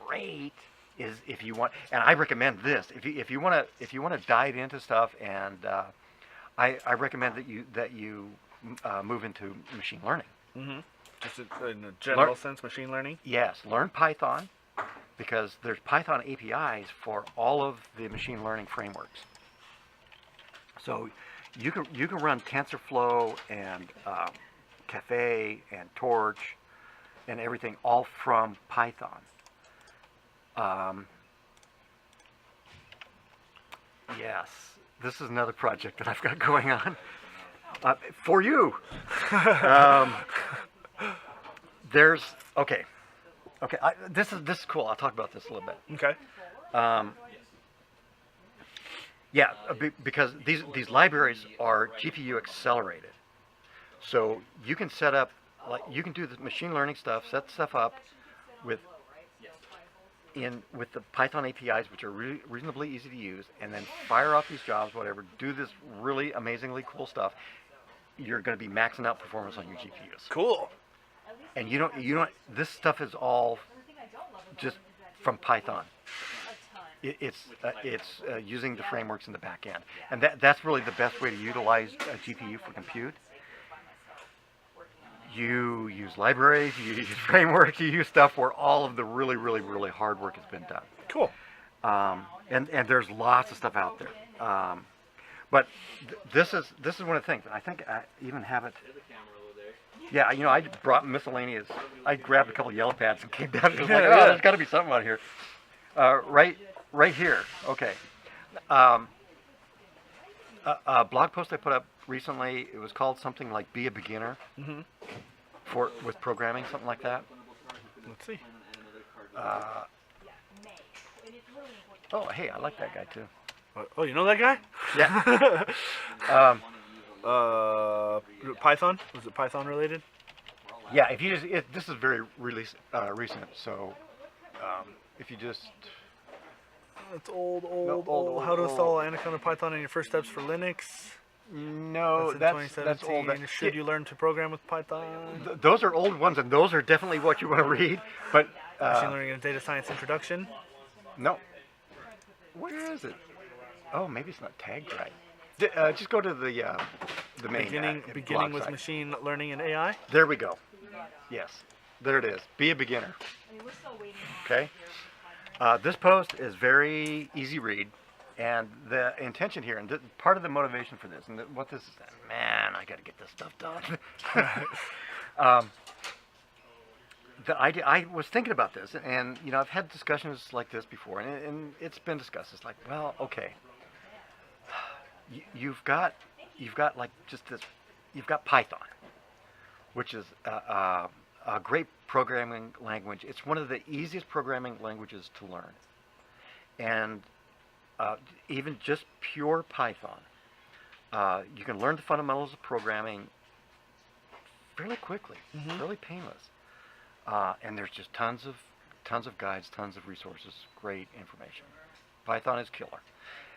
great is if you want, and I recommend this if you want to dive into stuff, and I recommend that you move into machine learning. Mm-hmm. Just in a general sense, machine learning. Yes, learn Python, because there's Python APIs for all of the machine learning frameworks. So you can run TensorFlow and Caffe and Torch and everything all from Python. Yes, this is another project that I've got going on for you. There's this is cool. I'll talk about this a little bit. Okay. Because these libraries are GPU accelerated, so you can set up, like, you can do the machine learning stuff, set stuff up with the Python APIs, which are reasonably easy to use, and then fire off these jobs, whatever, do this really amazingly cool stuff. you're going to be maxing out performance on your GPUs. Cool. And you don't. This stuff is all just from Python. It's using the frameworks in the back end, and that's really the best way to utilize a GPU for compute. You use libraries, you use frameworks, you use stuff where all of the really, really, really hard work has been done. Cool. And there's lots of stuff out there. But this is one of the things. I think I even have it. Yeah, I brought miscellaneous. I grabbed a couple of yellow pads and came down. And was like, oh, there's got to be something out here. Right here. Okay. A blog post I put up recently. It was called something like "Be a Beginner" with programming, something like that. Let's see. Oh, hey, I like that guy too. Oh, you know that guy? Yeah. Python? Was it Python related? Yeah. If you this is very recent. So, if you just It's old. How to install Anaconda Python in your first steps for Linux. No, that's old. Should you learn to program with Python? Those are old ones, and those are definitely what you want to read. But Machine Learning and Data Science Introduction. No. Where is it? Oh, maybe it's not tagged right. Just go to the main Beginning with site. Machine Learning and AI. There we go. Yes, there it is. Be a beginner. Okay. This post is very easy read. And the intention here, and part of the motivation for this, and what this is, man, I got to get this stuff done. The idea, I was thinking about this, and I've had discussions like this before, and it's been discussed. It's like, well, okay, you've got like just this, you've got Python, which is a great programming language. It's one of the easiest programming languages to learn, and even just pure Python, you can learn the fundamentals of programming fairly quickly, fairly painless. And there's just tons of guides, tons of resources, great information. Python is killer.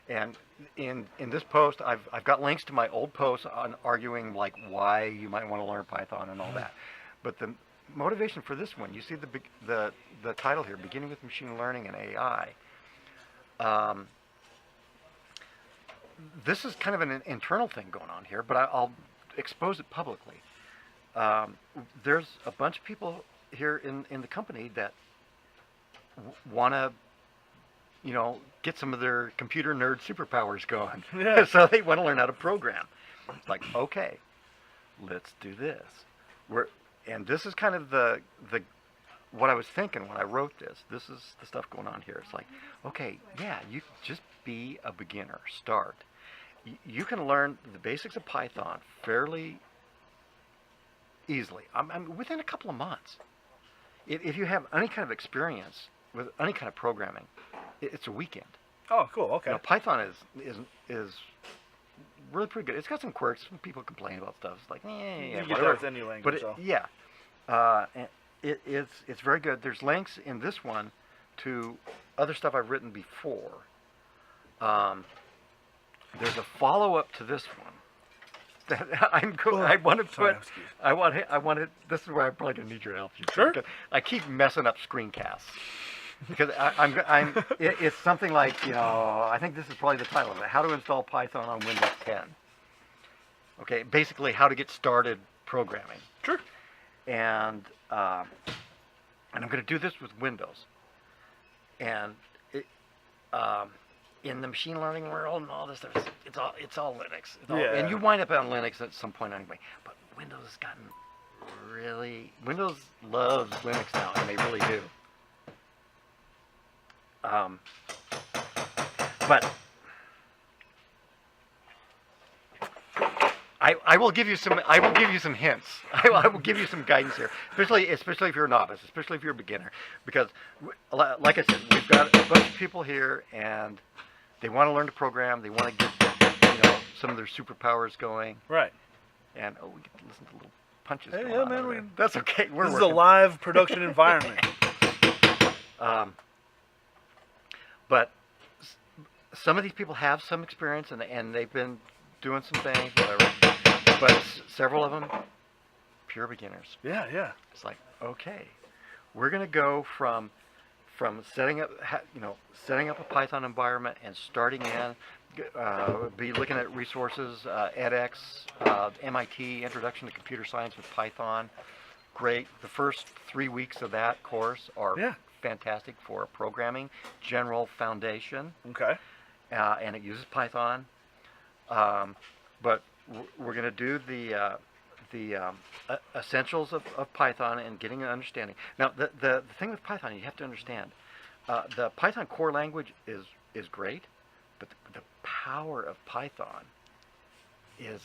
And in this post, I've got links to my old posts on arguing like why you might want to learn Python and all that. But the motivation for this one, you see the title here, Beginning with Machine Learning and AI. This is kind of an internal thing going on here, but I'll expose it publicly. There's a bunch of people here in the company that want to, get some of their computer nerd superpowers going. Yeah. So they want to learn how to program. It's like, okay, let's do this. And this is kind of the what I was thinking when I wrote this. This is the stuff going on here. It's like, okay, yeah, you just be a beginner. Start. You can learn the basics of Python fairly easily. I'm within a couple of months. If you have any kind of experience with any kind of programming, it's a weekend. Oh, cool. Okay. Python is really pretty good. It's got some quirks. Some people complain about stuff. It's like, you get that with any language. But and it's very good. There's links in this one to other stuff I've written before. There's a follow-up to this one that I want to put. I want it. This is where I'm probably gonna need your help. Sure. I keep messing up screencasts because it's something like I think this is probably the title of it. How to install Python on Windows 10. Okay, basically how to get started programming. Sure. And I'm going to do this with Windows. And in the machine learning world and all this stuff, it's all Linux. And you wind up on Linux at some point anyway. But Windows has gotten Windows loves Linux now, and they really do. But I will give you some hints. I will give you some guidance here, especially if you're a novice, especially if you're a beginner, because like I said, we've got a bunch of people here, and they want to learn to program. They want to get some of their superpowers going. Right. And we get to listen to little punches. Hey, going on man, that's okay. This is a live production environment. But some of these people have some experience, and they've been doing some things, whatever. but several of them, pure beginners. Yeah, yeah. It's like, okay, we're going to go from setting up, setting up a Python environment and starting in, be looking at resources, edX, MIT, Introduction to Computer Science with Python. Great. The first 3 weeks of that course are fantastic for programming, general foundation. Okay. And it uses Python. But we're going to do the essentials of Python and getting an understanding. Now, the thing with Python, you have to understand, the Python core language is great, but the power of Python is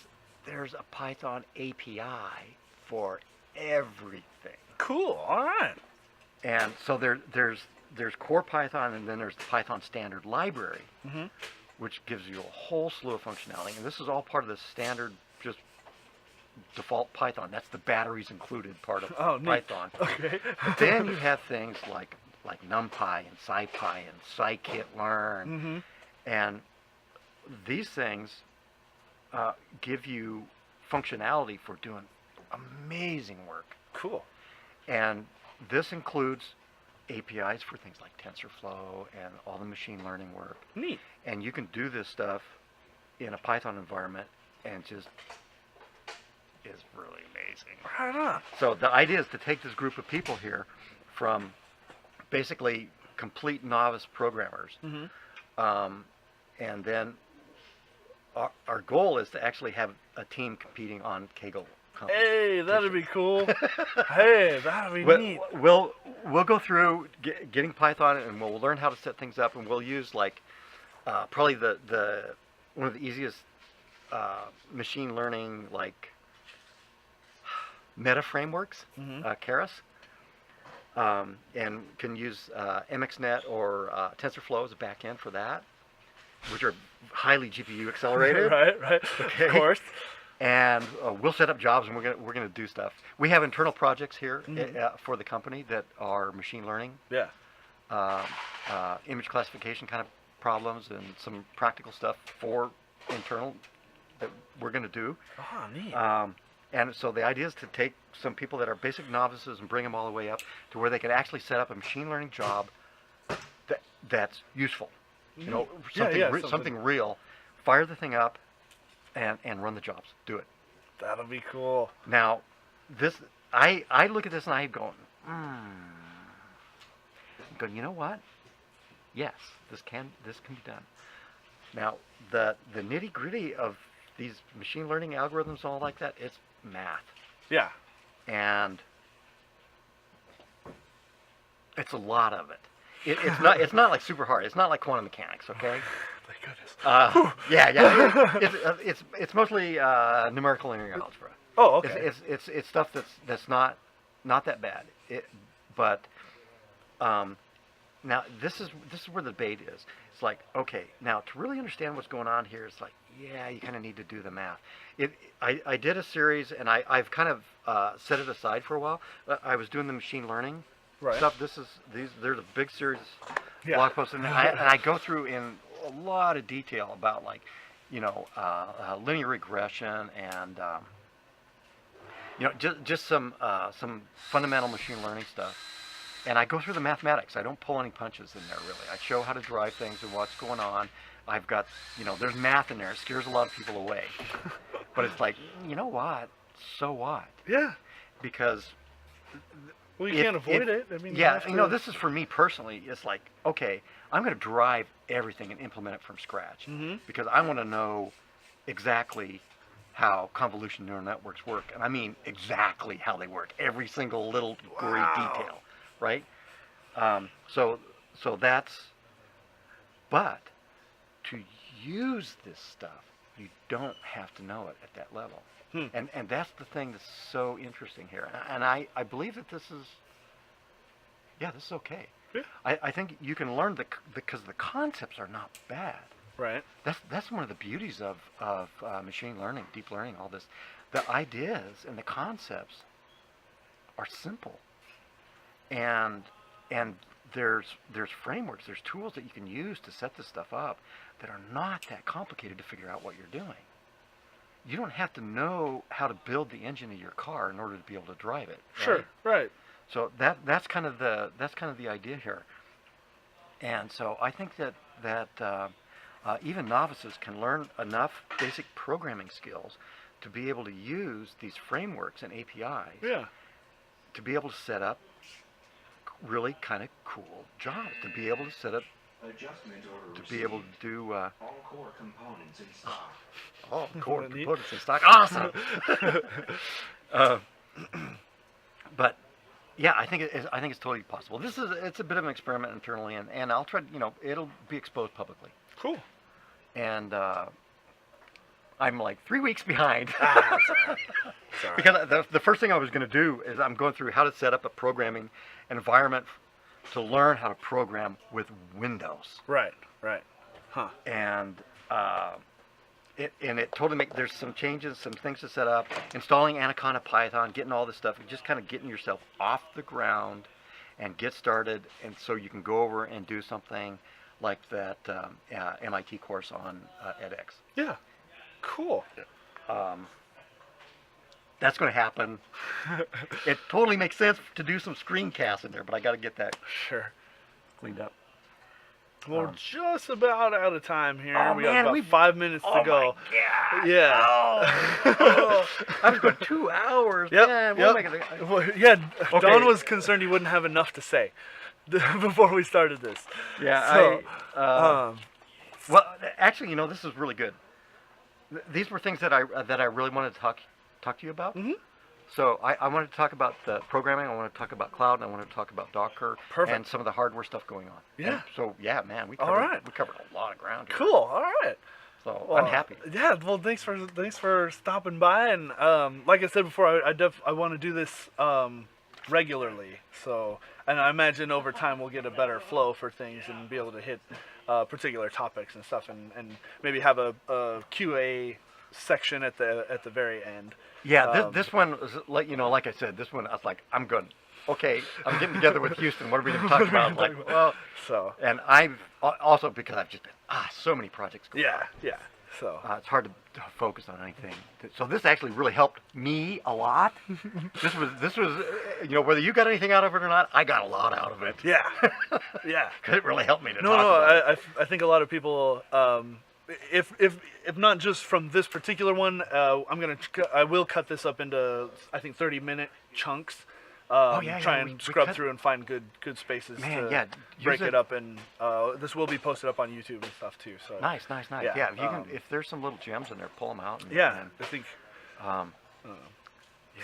there's a Python API for everything. Cool. All right. And so there's core Python, and then there's the Python standard library, which gives you a whole slew of functionality. And this is all part of the standard, just default Python. That's the batteries included part of Python. Okay. But then you have things like NumPy and SciPy and scikit-learn, and these things give you functionality for doing amazing work. Cool. And this includes APIs for things like TensorFlow and all the machine learning work. Neat. And you can do this stuff in a Python environment, and just is really amazing. Right on. So the idea is to take this group of people here from basically complete novice programmers, and then our goal is to actually have a team competing on Kaggle. Hey, that'd be cool. Hey, that'd be neat. We'll go through getting Python, and we'll learn how to set things up, and we'll use probably the one of the easiest machine learning meta frameworks, Keras, and can use MXNet or TensorFlow as a backend for that, which are highly GPU accelerated. Right. Okay. Of course. And we'll set up jobs, and we're gonna do stuff. We have internal projects here for the company that are machine learning, image classification kind of problems, and some practical stuff for internal that we're gonna do. Oh, neat. And so the idea is to take some people that are basic novices and bring them all the way up to where they can actually set up a machine learning job that's useful. You know, something real. Fire the thing up and run the jobs. Do it. That'll be cool. Now, I look at this and I'm going, you know what? Yes, this can be done. Now, the nitty gritty of these machine learning algorithms and all like that, it's math. Yeah. And it's a lot of it. It's not like super hard. It's not like quantum mechanics, okay? Thank goodness. Yeah. It's mostly numerical linear algebra. Oh, okay. It's stuff that's not that bad. But now this is where the debate is. It's like, okay, now to really understand what's going on here, it's like, yeah, you kind of need to do the math. I did a series, and I've kind of set it aside for a while. I was doing the machine learning stuff. There's a big series blog posts, and I go through in a lot of detail about linear regression and just some fundamental machine learning stuff. And I go through the mathematics. I don't pull any punches in there, really. I show how to drive things and what's going on. I've got, there's math in there. It scares a lot of people away. But it's like, you know what? So what? Yeah. Because... Well, you can't avoid it. I mean, this is for me personally. It's like, okay, I'm going to drive everything and implement it from scratch. Because I want to know exactly how convolution neural networks work. And I mean exactly how they work. Every single little gory detail. Right? So that's, but to use this stuff, you don't have to know it at that level. And that's the thing that's so interesting here. And I believe that this is okay. Yeah. I think you can learn because the concepts are not bad. Right. That's one of the beauties of machine learning, deep learning, all this. The ideas and the concepts are simple. And there's frameworks, there's tools that you can use to set this stuff up that are not that complicated to figure out what you're doing. you don't have to know how to build the engine of your car in order to be able to drive it. Right? Sure. Right. So that's kind of the idea here. And so I think that even novices can learn enough basic programming skills to be able to use these frameworks and APIs Yeah. to be able to set up really kind of cool jobs, to be able to set up, Adjustment order to be able to do all core components in stock. all core Neat. components in stock. Awesome. But yeah, I think it's totally possible. It's a bit of an experiment internally, and I'll try. It'll be exposed publicly. Cool. And I'm like 3 weeks behind. Sorry. Because the first thing I was going to do is I'm going through how to set up a programming environment to learn how to program with Windows. Right. Right. Huh. And it totally there's some changes, some things to set up, installing Anaconda Python, getting all this stuff, and just kind of getting yourself off the ground and get started, and so you can go over and do something like that MIT course on edX. Yeah. Cool. That's going to happen. It totally makes sense to do some screencasts in there, but I got to get that Sure. cleaned up. Well, we're just about out of time here. Oh, We man, got about 5 minutes to go. My God. Yeah. Oh. I was going 2 hours. Yep. Man, Yep. what am I gonna- Well, yeah. Okay. Don was concerned he wouldn't have enough to say before we started this. Yeah. So, Well, actually, this is really good. These were things that I really wanted to talk to you about. Mhm. So I wanted to talk about the programming. I want to talk about cloud, and I want to talk about Docker Perfect. and some of the hardware stuff going on. Yeah. And so yeah, man, we All covered, right. we covered a lot of ground here. cool. All right. So Well, I'm happy. Yeah. Well, thanks for stopping by. And like I said before, I want to do this regularly. So, and I imagine over time we'll get a better flow for things and be able to hit particular topics and stuff, and maybe have a QA section at the very end. Yeah, this one was like I said, this one I was like, I'm good. Okay, I'm getting together with Houston. What are we going to talk about? I'm like, well, So and I've also because I've just been so many projects going on. yeah. So It's hard to focus on anything. So this actually really helped me a lot. This was whether you got anything out of it or not, I got a lot out of it. yeah. Because it really helped me to No, talk about it. I think a lot of people, if not just from this particular one, I will cut this up into I think 30-minute chunks. Try and we scrub cut- through and find good spaces Man, to yeah, break use it up, and this will be posted up on YouTube and stuff too. So Nice. Yeah, Yeah, if there's some little gems in there, pull them out. yeah, I think. Um,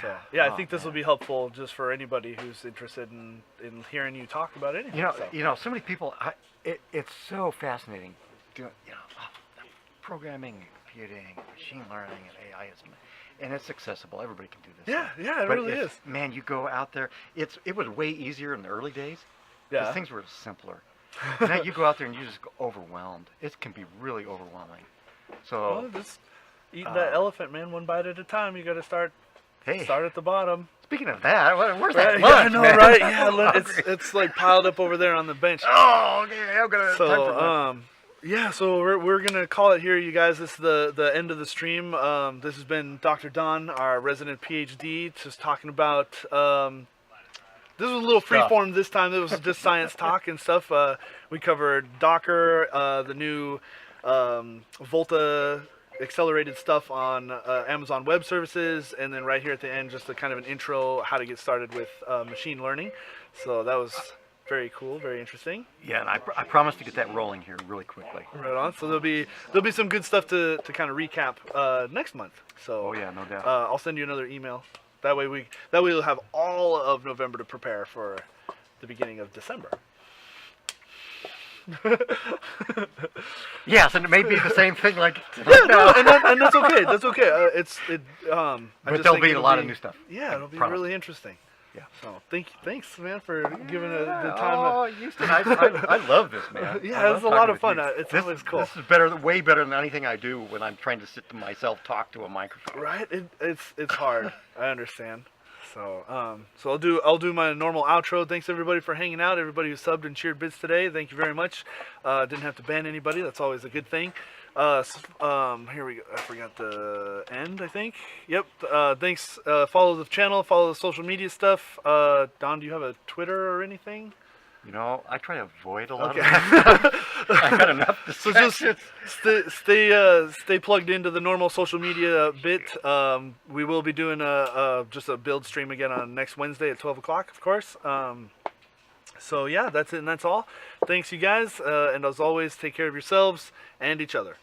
So I Oh, think this will man. be helpful just for anybody who's interested in hearing you talk about anything. so. So many people. It's so fascinating. Programming, and computing, machine learning, and AI and it's accessible. Everybody can do this. Yeah, it But really is. Man, you go out there. It was way easier in the early days. Yeah. Because things were simpler. Now you go out there and you just go overwhelmed. It can be really overwhelming. So Well, just eat that elephant, man, one bite at a time. You got to start hey, at the bottom. speaking of that, where's that Right, lunch, yeah, I know, man? right? I'm Yeah, hungry. it's like piled up over there on the bench. Oh, okay. I'm gonna. time for So, lunch. so we're gonna call it here, you guys. This is the end of the stream. This has been Dr. Don, our resident PhD, just talking about. This was a little Stuff. freeform this time. It was just science talk and stuff. We covered Docker, the new Volta accelerated stuff on Amazon Web Services, and then right here at the end, just a kind of an intro, how to get started with machine learning. So that was very cool, very interesting. Yeah, and I promise to get that rolling here really quickly. Right on. So there'll be some good stuff to kind of recap next month. So Oh yeah, no doubt. I'll send you another email. That way we'll have all of November to prepare for the beginning of December. Yes, and it may be the same thing like. Yeah, no, and that's okay. That's okay. I But just there'll think be a it'll lot of new stuff. Yeah, it'll be Promise. really interesting. Yeah. So thanks, man, for giving the time. Oh, Houston, I love this, man. Yeah, I love it's a lot talking of with fun. you. It's this, always cool. This is better, way better than anything I do when I'm trying to sit to myself talk to a microphone. Right? It's hard. I understand. So I'll do my normal outro. Thanks everybody for hanging out. Everybody who subbed and cheered bits today, thank you very much. Didn't have to ban anybody. That's always a good thing. Here we go. I forgot the end, I think. Yep. Thanks. Follow the channel. Follow the social media stuff. Don, do you have a Twitter or anything? You know, I try to avoid a lot Okay. of that. I got enough So just distractions. stay plugged into the normal social media bit. We will be doing just a build stream again on next Wednesday at 12 o'clock, of course. So yeah, that's it and that's all. Thanks, you guys. And as always, take care of yourselves and each other.